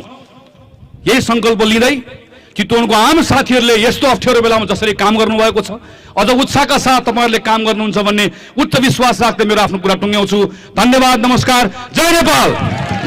यही संकल्प लिँदै चितवनको आम साथीहरूले यस्तो अप्ठ्यारो बेलामा जसरी काम गर्नुभएको छ, अझ उत्साहका साथ तपाईहरुले काम गर्नुहुन्छ भन्ने उच्च विश्वास राख्दै मेरो आफ्नो कुरा टुङ्ग्याउँछु। धन्यवाद, नमस्कार, जय नेपाल।